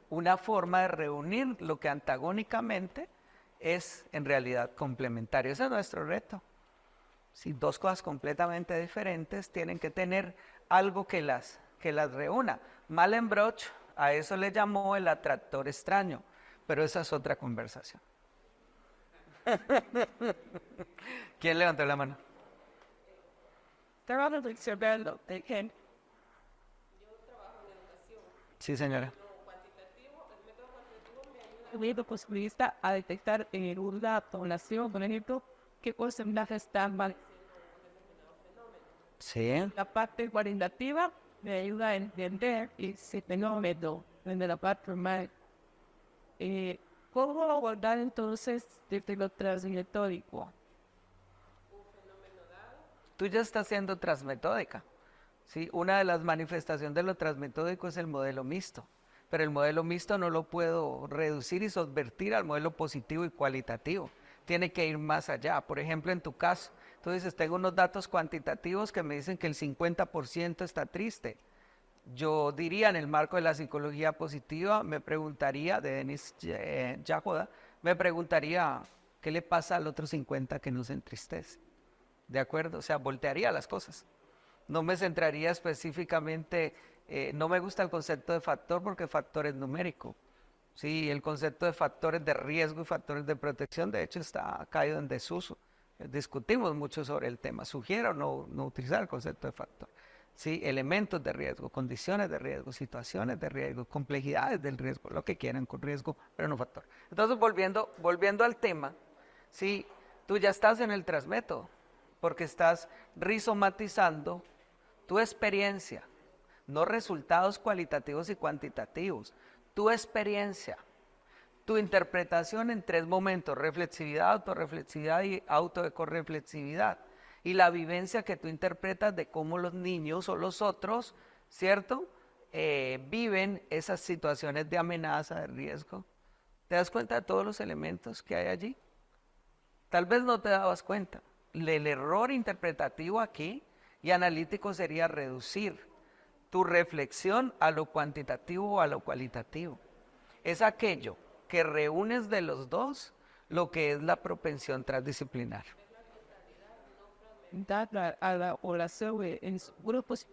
S1: una forma de reunir lo que antagónicamente es en realidad complementario. Ese es nuestro reto. Si dos cosas completamente diferentes tienen que tener algo que las reúna. Malebranche a eso le llamó el atractor extraño, pero esa es otra conversación. ¿Quién levantó la mano? Sí, señora.
S5: Puedo posibilista a detectar en una población, por ejemplo, qué porcentaje están mal.
S1: Sí.
S5: La parte cualitativa me ayuda a entender ese fenómeno de la parte mal. ¿Cómo abordar entonces desde lo transmetódico?
S1: Tú ya estás siendo transmetódica. ¿Sí? Una de las manifestaciones de lo transmetódico es el modelo mixto, pero el modelo mixto no lo puedo reducir y subvertir al modelo positivo y cualitativo. Tiene que ir más allá. Por ejemplo, en tu caso, tú dices, tengo unos datos cuantitativos que me dicen que el 50% está triste. Yo diría, en el marco de la psicología positiva, me preguntaría, de Denis Yahoda, me preguntaría, ¿qué le pasa al otro 50 que no se entristece? ¿De acuerdo? O sea, voltearía las cosas. No me centraría específicamente, no me gusta el concepto de factor porque factor es numérico. Sí, el concepto de factores de riesgo y factores de protección, de hecho, está caído en desuso. Discutimos mucho sobre el tema. Sugiero no utilizar el concepto de factor. Sí, elementos de riesgo, condiciones de riesgo, situaciones de riesgo, complejidades del riesgo, lo que quieran con riesgo, pero no factor. Entonces, volviendo al tema, sí, tú ya estás en el transmétodo, porque estás rizomatizando tu experiencia, no resultados cualitativos y cuantitativos, tu experiencia, tu interpretación en tres momentos: reflexividad, autorreflexividad y autoecorreflexividad. Y la vivencia que tú interpretas de cómo los niños o los otros, ¿cierto? Viven esas situaciones de amenaza, de riesgo. ¿Te das cuenta de todos los elementos que hay allí? Tal vez no te dabas cuenta. El error interpretativo aquí y analítico sería reducir tu reflexión a lo cuantitativo o a lo cualitativo. Es aquello que reúnes de los dos lo que es la propensión transdisciplinar.
S5: Dar a la oración en grupos.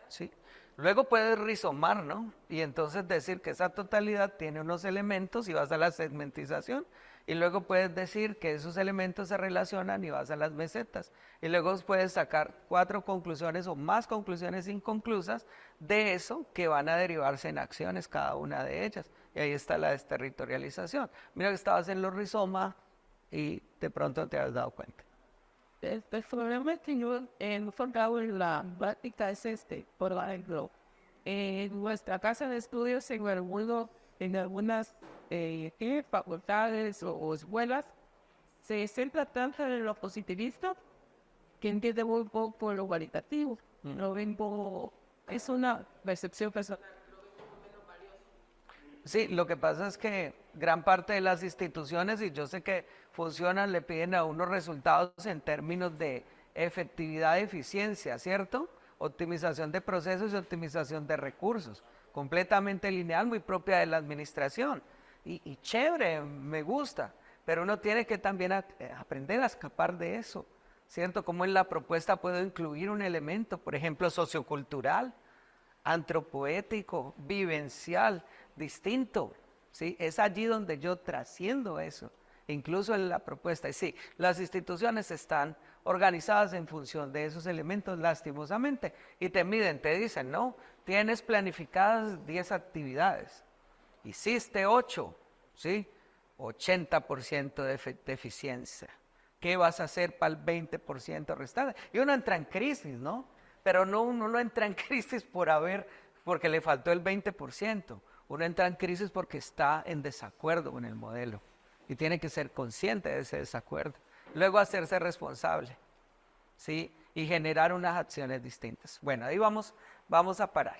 S1: ¿Sí? Luego puedes rizomar, ¿no? Y entonces decir que esa totalidad tiene unos elementos y vas a la segmentización. Y luego puedes decir que esos elementos se relacionan y vas a las mesetas. Y luego puedes sacar 4 conclusiones o más conclusiones inconclusas de eso que van a derivarse en acciones, cada una de ellas. Y ahí está la desterritorialización. Mira que estabas en los rizomas y de pronto te has dado cuenta.
S5: El problema que yo he enfocado en la práctica es por ejemplo, en nuestra casa de estudios, en algunas facultades o escuelas, se centra tanto en lo positivista que entiende muy poco lo cualitativo. Lo ven poco, es una percepción personal.
S1: Sí, lo que pasa es que gran parte de las instituciones, y yo sé que funcionan, le piden a unos resultados en términos de efectividad y eficiencia, ¿cierto? Optimización de procesos y optimización de recursos, completamente lineal, muy propia de la administración. Y chévere, me gusta, pero uno tiene que también aprender a escapar de eso, ¿cierto? Como en la propuesta puedo incluir un elemento, por ejemplo, sociocultural, antropoético, vivencial, distinto, ¿sí? Es allí donde yo trasciendo eso, incluso en la propuesta. Y sí, las instituciones están organizadas en función de esos elementos, lastimosamente, y te miden, te dicen, no, tienes planificadas 10 actividades, hiciste 8, ¿sí? 80% de eficiencia. ¿Qué vas a hacer para el 20% restante? Y uno entra en crisis, ¿no? Pero uno no entra en crisis porque le faltó el 20%. Uno entra en crisis porque está en desacuerdo con el modelo y tiene que ser consciente de ese desacuerdo. Luego hacerse responsable, ¿sí? Y generar unas acciones distintas. Bueno, ahí vamos a parar.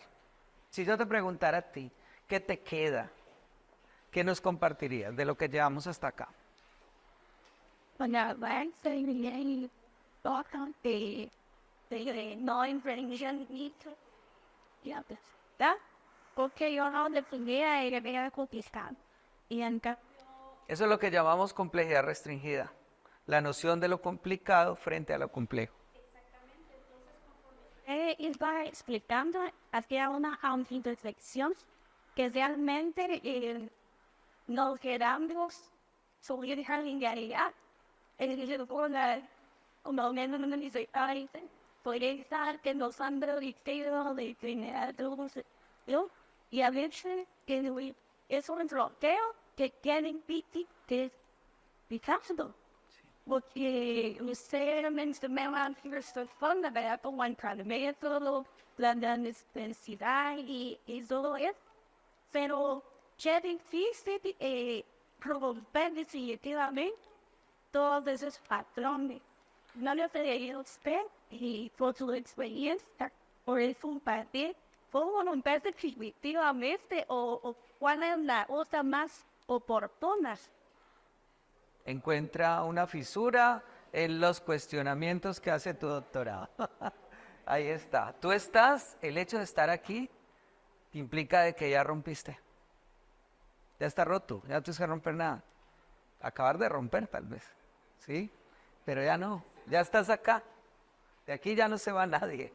S1: Si yo te preguntara a ti, ¿qué te queda? ¿Qué nos compartirías de lo que llevamos hasta acá?
S6: de no emprendimiento, ya pues, ¿verdad? Porque yo no definía el bien complicado. Y en cambio,
S1: Eso es lo que llamamos complejidad restringida. La noción de lo complicado frente a lo complejo.
S6: iba explicando, hacía una autoreflexión que realmente nos quedamos sobre la linealidad. Como menos no dice, puede estar que nos han permitido de generar todos, ¿no? Y a veces es un bloqueo que tienen que picando. Porque usted mencionaba first fundamental, fundamento, la necesidad y todo eso. Pero ya difícil romper definitivamente todos esos patrones. No lo creía usted y por su experiencia, por eso compartir, ¿cómo romper definitivamente o cuál es la otra más oportuna?
S1: Encuentra una fisura en los cuestionamientos que hace tu doctorado. Ahí está. Tú estás, el hecho de estar aquí implica de que ya rompiste. Ya está roto, ya no tienes que romper nada. Acabar de romper tal vez, ¿sí? Pero ya no, ya estás acá. De aquí ya no se va nadie.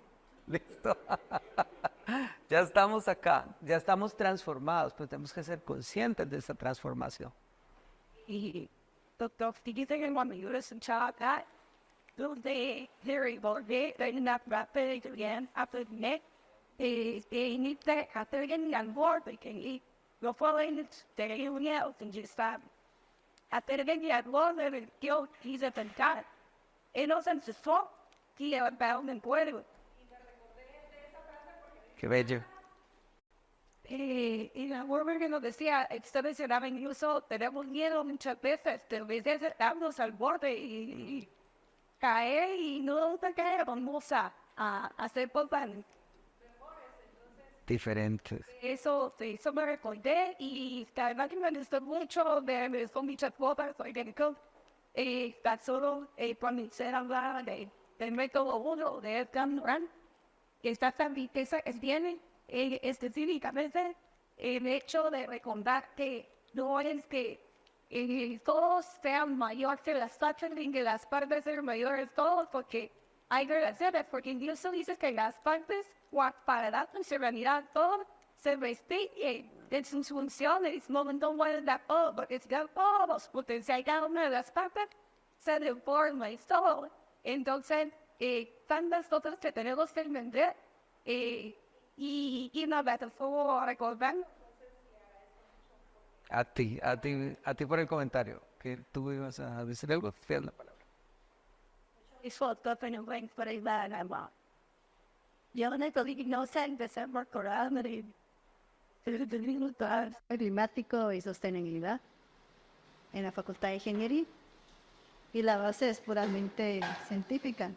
S1: ¿Listo? Ya estamos acá, ya estamos transformados, pero tenemos que ser conscientes de esa transformación.
S6: Y doctor, dice que cuando yo escuchaba acá, donde Harry volvió a una rápida bien a aprender, ni te atreven al borde, que lo pueden tener unido, sin estar. Atreven al borde del que yo quise pensar. Y nos empezó que llevar un pueblo.
S1: Qué bello.
S6: Y la forma que nos decía, usted mencionaba incluso, tenemos miedo muchas veces, de veces darnos al borde y caer y no te caer, vamos a hacer cosas.
S1: Diferentes.
S6: Eso me recordé y además que me gustó mucho, me gustó muchas cosas, soy médico, tan solo cuando se habla del método 1 de Edgar Morin, que esta riqueza que tiene, específicamente el hecho de recordar que no es que todos sean mayores que las partes, ni que las partes sean mayores todos, porque hay relaciones, porque incluso dice que las partes, para dar funcionalidad todo, se restringen en sus funciones, no pueden dar todo, porque si dan todos, potencial cada una de las partes, se deforma y todo. Entonces, tantas cosas que tenemos que entender, y una metáfora recordando.
S1: A ti por el comentario, que tú ibas a decir algo, fíjate la palabra.
S6: Eso en el buen por el lado. Yo no sé empezar por correr,
S7: climático y sostenibilidad en la Facultad de Ingeniería y la base es puramente científica.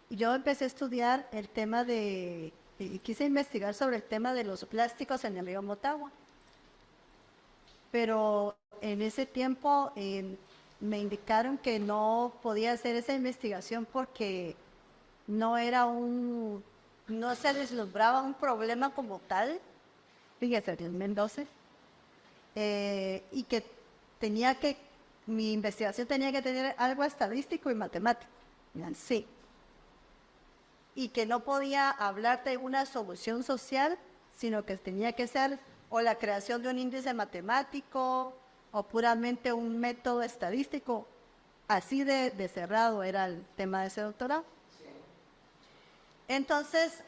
S7: Yo empecé a estudiar el tema quise investigar sobre el tema de los plásticos en el río Motagua, pero en ese tiempo me indicaron que no podía hacer esa investigación porque no se deslumbraba un problema como tal, fíjese, en Mendoza, y que mi investigación tenía que tener algo estadístico y matemático, sí, y que no podía hablar de una solución social, sino que tenía que ser o la creación de un índice matemático o puramente un método estadístico. Así de cerrado era el tema de ese doctorado. Entonces,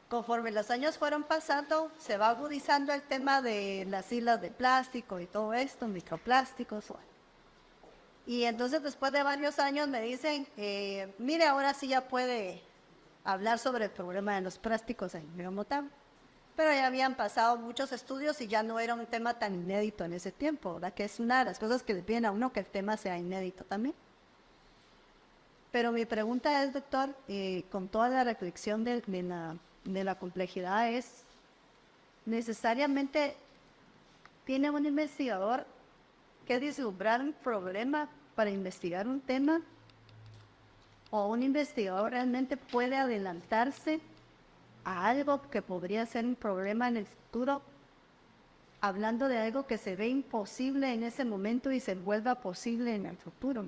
S7: conforme los años fueron pasando, se va agudizando el tema de las islas de plástico y todo esto, microplásticos. Y entonces después de varios años me dicen, mire, ahora sí ya puede hablar sobre el problema de los plásticos en el río Motagua. Pero ya habían pasado muchos estudios y ya no era un tema tan inédito en ese tiempo, ¿verdad? Que es una de las cosas que le piden a uno, que el tema sea inédito también. Pero mi pregunta es, doctor, con toda la reflexión de la complejidad, necesariamente tiene un investigador que vislumbrar un problema para investigar un tema, o un investigador realmente puede adelantarse a algo que podría ser un problema en el futuro, hablando de algo que se ve imposible en ese momento y se vuelva posible en el futuro.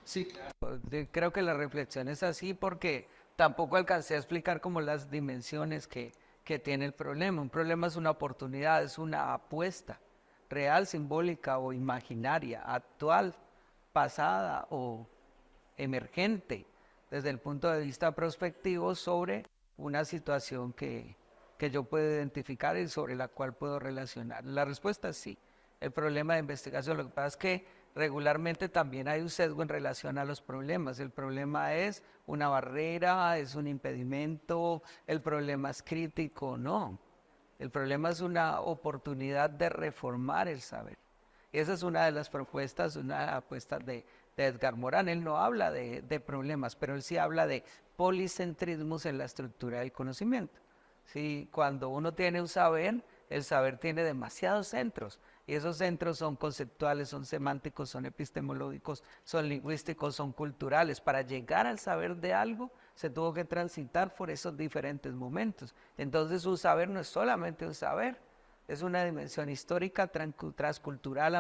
S1: Sí, claro. Creo que la reflexión es así porque tampoco alcancé a explicar como las dimensiones que tiene el problema. Un problema es una oportunidad, es una apuesta real, simbólica o imaginaria, actual, pasada o emergente, desde el punto de vista prospectivo sobre una situación que yo puedo identificar y sobre la cual puedo relacionar. La respuesta es sí. El problema de investigación, lo que pasa es que regularmente también hay un sesgo en relación a los problemas. El problema es una barrera, es un impedimento, el problema es crítico, no. El problema es una oportunidad de reformar el saber. Y esa es una de las propuestas, una apuesta de Edgar Morin. Él no habla de problemas, pero él sí habla de policentrismos en la estructura del conocimiento. ¿Sí? Cuando uno tiene un saber, el saber tiene demasiados centros. Y esos centros son conceptuales, son semánticos, son epistemológicos, son lingüísticos, son culturales. Para llegar al saber de algo, se tuvo que transitar por esos diferentes momentos. Entonces, un saber no es solamente un saber, es una dimensión histórica, transcultural,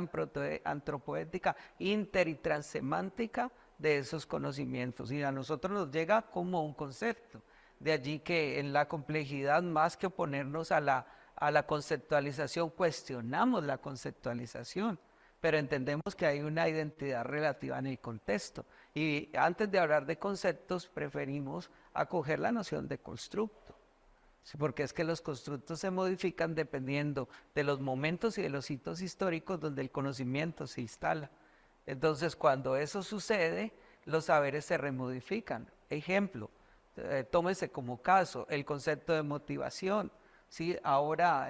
S1: antropoética, inter y transsemántica de esos conocimientos. Y a nosotros nos llega como un concepto. De allí que en la complejidad, más que oponernos a la conceptualización, cuestionamos la conceptualización, pero entendemos que hay una identidad relativa en el contexto. Y antes de hablar de conceptos, preferimos acoger la noción de constructo. Sí, porque es que los constructos se modifican dependiendo de los momentos y de los hitos históricos donde el conocimiento se instala. Entonces, cuando eso sucede, los saberes se remodifican. Ejemplo, tómese como caso el concepto de motivación. ¿Sí? Ahora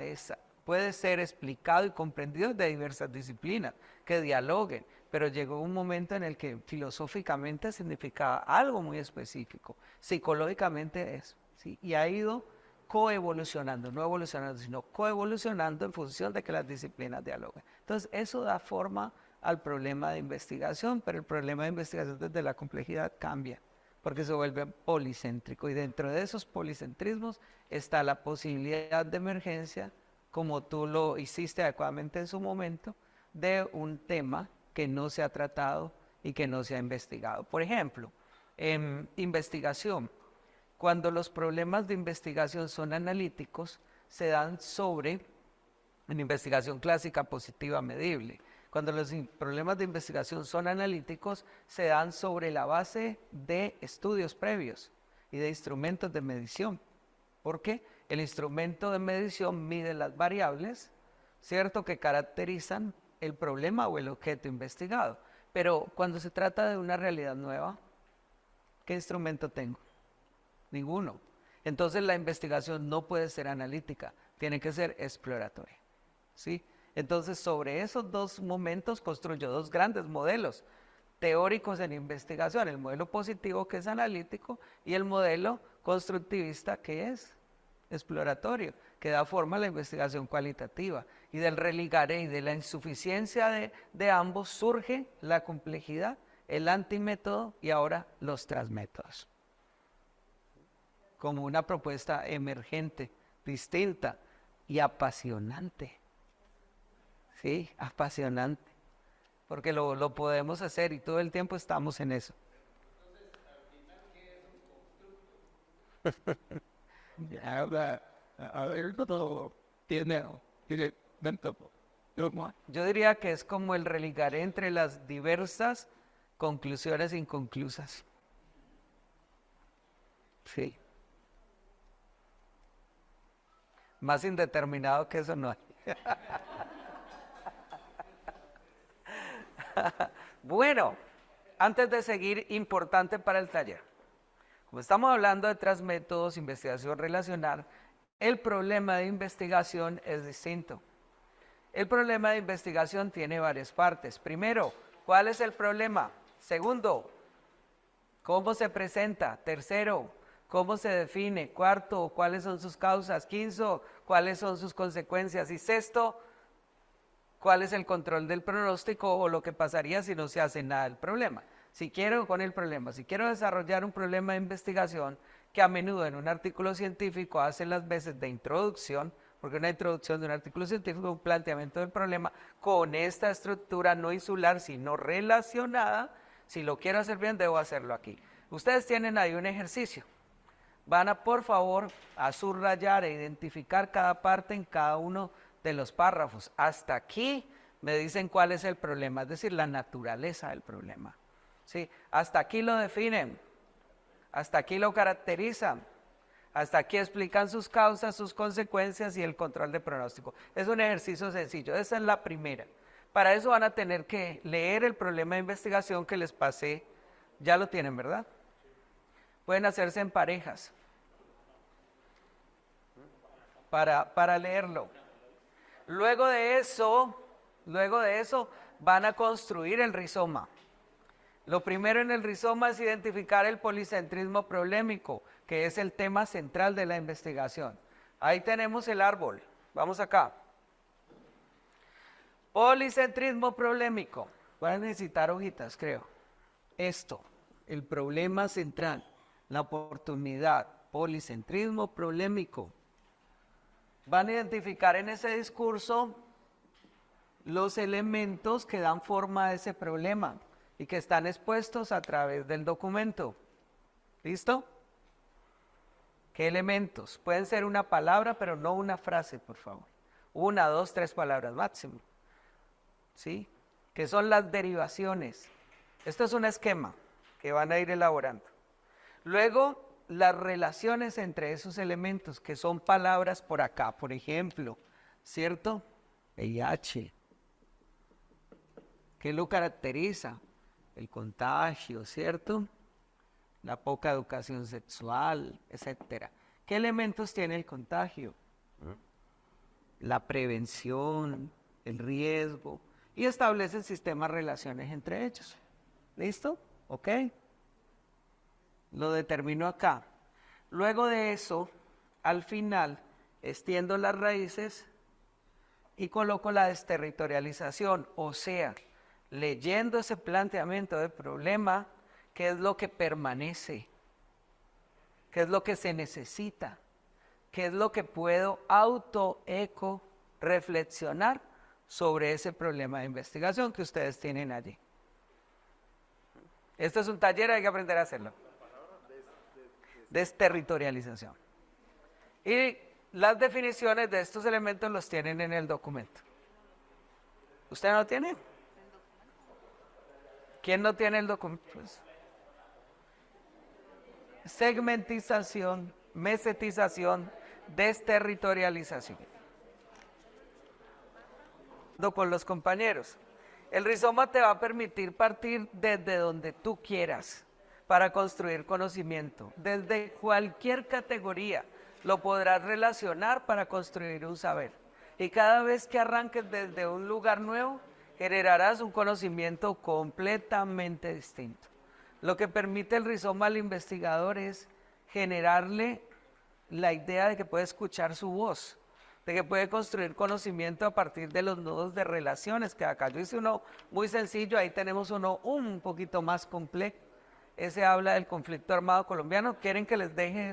S1: puede ser explicado y comprendido de diversas disciplinas que dialoguen, pero llegó un momento en el que filosóficamente significaba algo muy específico, psicológicamente eso, ¿sí? Y ha ido coevolucionando, no evolucionando, sino coevolucionando en función de que las disciplinas dialoguen. Entonces, eso da forma al problema de investigación, pero el problema de investigación desde la complejidad cambia, porque se vuelve policéntrico, y dentro de esos policentrismos está la posibilidad de emergencia, como tú lo hiciste adecuadamente en su momento, de un tema que no se ha tratado y que no se ha investigado. Por ejemplo, en investigación, cuando los problemas de investigación son analíticos, se dan sobre, en investigación clásica positiva medible, cuando los problemas de investigación son analíticos, se dan sobre la base de estudios previos y de instrumentos de medición. ¿Por qué? El instrumento de medición mide las variables, ¿cierto?, que caracterizan el problema o el objeto investigado. Pero cuando se trata de una realidad nueva, ¿qué instrumento tengo? Ninguno. Entonces la investigación no puede ser analítica, tiene que ser exploratoria, ¿sí? Entonces, sobre esos dos momentos construyo dos grandes modelos teóricos en investigación: el modelo positivo, que es analítico, y el modelo constructivista, que es exploratorio, que da forma a la investigación cualitativa. Y del religaré y de la insuficiencia de ambos surge la complejidad, el antimétodo y ahora los transmétodos, como una propuesta emergente, distinta y apasionante. Sí, apasionante, porque lo podemos hacer y todo el tiempo estamos en eso. Yo diría que es como el religaré entre las diversas conclusiones inconclusas. Sí. Más indeterminado que eso no hay. Bueno, antes de seguir, importante para el taller. Como estamos hablando de transmétodos, investigación relacional, el problema de investigación es distinto. El problema de investigación tiene varias partes. Primero, ¿cuál es el problema? Segundo, ¿cómo se presenta? Tercero, ¿cómo se define? Cuarto, ¿cuáles son sus causas? Quinto, ¿cuáles son sus consecuencias? Y sexto, cuál es el control del pronóstico o lo que pasaría si no se hace nada del problema. Si quiero desarrollar un problema de investigación que a menudo en un artículo científico hace las veces de introducción, porque una introducción de un artículo científico es un planteamiento del problema con esta estructura no insular, sino relacionada. Si lo quiero hacer bien, debo hacerlo aquí. Ustedes tienen ahí un ejercicio. Van a, por favor, a subrayar e identificar cada parte en cada uno de los párrafos. Hasta aquí me dicen cuál es el problema, es decir, la naturaleza del problema. ¿Sí? Hasta aquí lo definen, hasta aquí lo caracterizan. Hasta aquí explican sus causas, sus consecuencias y el control de pronóstico. Es un ejercicio sencillo, esa es la primera. Para eso van a tener que leer el problema de investigación que les pasé. Ya lo tienen, ¿verdad? Pueden hacerse en parejas para leerlo. Luego de eso van a construir el rizoma. Lo primero en el rizoma es identificar el policentrismo problemático, que es el tema central de la investigación. Ahí tenemos el árbol. Vamos acá. Policentrismo problemático. Van a necesitar hojitas, creo. Esto, el problema central, la oportunidad, policentrismo problemático. Van a identificar en ese discurso los elementos que dan forma a ese problema y que están expuestos a través del documento. ¿Listo? ¿Qué elementos? Pueden ser una palabra, pero no una frase, por favor. 1, 2, 3 palabras máximo. ¿Sí? ¿Qué son las derivaciones? Esto es un esquema que van a ir elaborando. Luego, las relaciones entre esos elementos, que son palabras por acá, por ejemplo, ¿cierto? VIH. ¿Qué lo caracteriza? El contagio, ¿cierto? La poca educación sexual, etcétera. ¿Qué elementos tiene el contagio? La prevención, el riesgo, y establece el sistema de relaciones entre ellos. ¿Listo? ¿Ok? Lo determino acá. Luego de eso, al final, extiendo las raíces y coloco la desterritorialización, o sea, leyendo ese planteamiento del problema, ¿qué es lo que permanece? ¿Qué es lo que se necesita? ¿Qué es lo que puedo reflexionar sobre ese problema de investigación que ustedes tienen allí? Esto es un taller, hay que aprender a hacerlo. Desterritorialización. Y las definiciones de estos elementos los tienen en el documento. ¿Usted no lo tiene? ¿Quién no tiene el documento? Pues, segmentización, mesetización, desterritorialización. Con los compañeros. El rizoma te va a permitir partir desde donde tú quieras para construir conocimiento. Desde cualquier categoría lo podrás relacionar para construir un saber. Y cada vez que arranques desde un lugar nuevo, generarás un conocimiento completamente distinto. Lo que permite el rizoma al investigador es generarle la idea de que puede escuchar su voz, de que puede construir conocimiento a partir de los nudos de relaciones, que acá yo hice uno muy sencillo, ahí tenemos uno un poquito más complejo. Ese habla del conflicto armado colombiano. ¿Quieren que les deje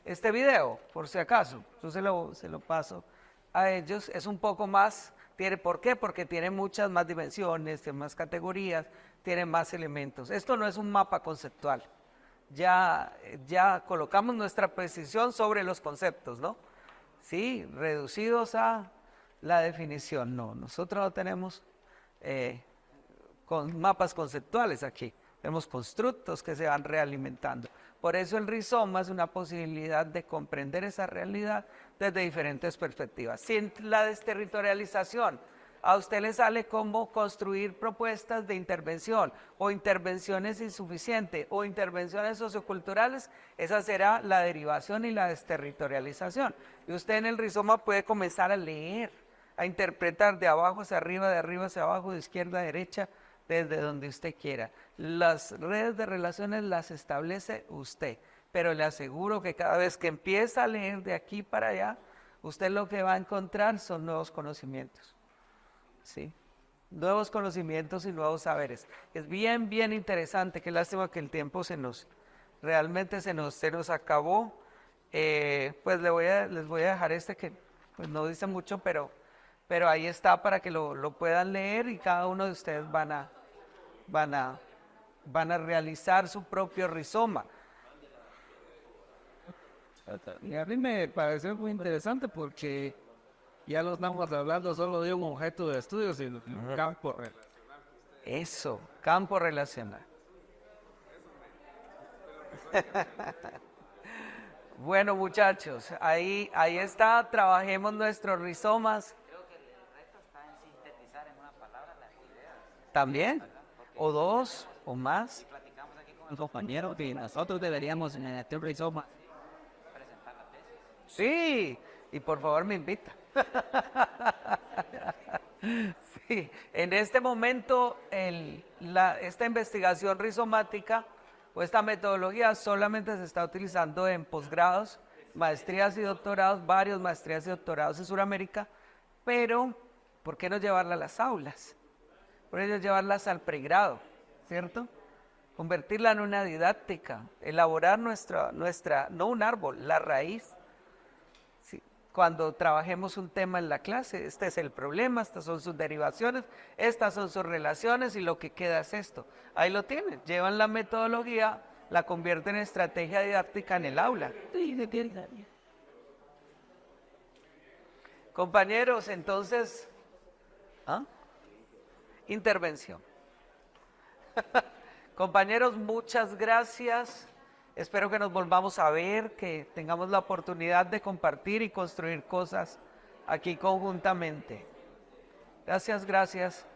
S1: este video, por si acaso? Yo se lo paso a ellos. Es un poco más, ¿por qué? Porque tiene muchas más dimensiones, tiene más categorías, tiene más elementos. Esto no es un mapa conceptual. Ya colocamos nuestra precisión sobre los conceptos, ¿no? Sí, reducidos a la definición. No, nosotros no tenemos con mapas conceptuales aquí. Tenemos constructos que se van realimentando. Por eso el rizoma es una posibilidad de comprender esa realidad desde diferentes perspectivas. Sin la desterritorialización, a usted le sale cómo construir propuestas de intervención o intervenciones insuficientes o intervenciones socioculturales. Esa será la derivación y la desterritorialización. Y usted en el rizoma puede comenzar a leer, a interpretar de abajo hacia arriba, de arriba hacia abajo, de izquierda a derecha, desde donde usted quiera. Las redes de relaciones las establece usted, pero le aseguro que cada vez que empieza a leer de aquí para allá, usted lo que va a encontrar son nuevos conocimientos. ¿sí? Nuevos conocimientos y nuevos saberes. Es bien, bien interesante. Qué lástima que el tiempo realmente se nos acabó. Pues les voy a dejar este que pues no dice mucho, pero ahí está para que lo puedan leer y cada uno de ustedes van a realizar su propio rizoma.
S2: Y a mí me pareció muy interesante porque ya no estamos hablando solo de un objeto de estudio, sino de un campo real.
S1: Eso, campo relacional. Bueno, muchachos, ahí está, trabajemos nuestros rizomas. Creo que el reto está en sintetizar en una palabra las ideas. ¿También? ¿O dos? ¿O más?
S2: Platicamos aquí con el compañero que nosotros deberíamos en el rizoma.
S1: Sí, y por favor me invita. Sí, en este momento esta investigación rizomática o esta metodología solamente se está utilizando en posgrados, maestrías y doctorados, varios maestrías y doctorados en Sudamérica, pero ¿por qué no llevarla a las aulas? ¿Por qué no llevarlas al pregrado? ¿Cierto? Convertirla en una didáctica, elaborar no un árbol, la raíz. Sí, cuando trabajemos un tema en la clase, este es el problema, estas son sus derivaciones, estas son sus relaciones y lo que queda es esto. Ahí lo tienen, llevan la metodología, la convierten en estrategia didáctica en el aula. Compañeros, entonces, intervención. Compañeros, muchas gracias. Espero que nos volvamos a ver, que tengamos la oportunidad de compartir y construir cosas aquí conjuntamente. Gracias, gracias.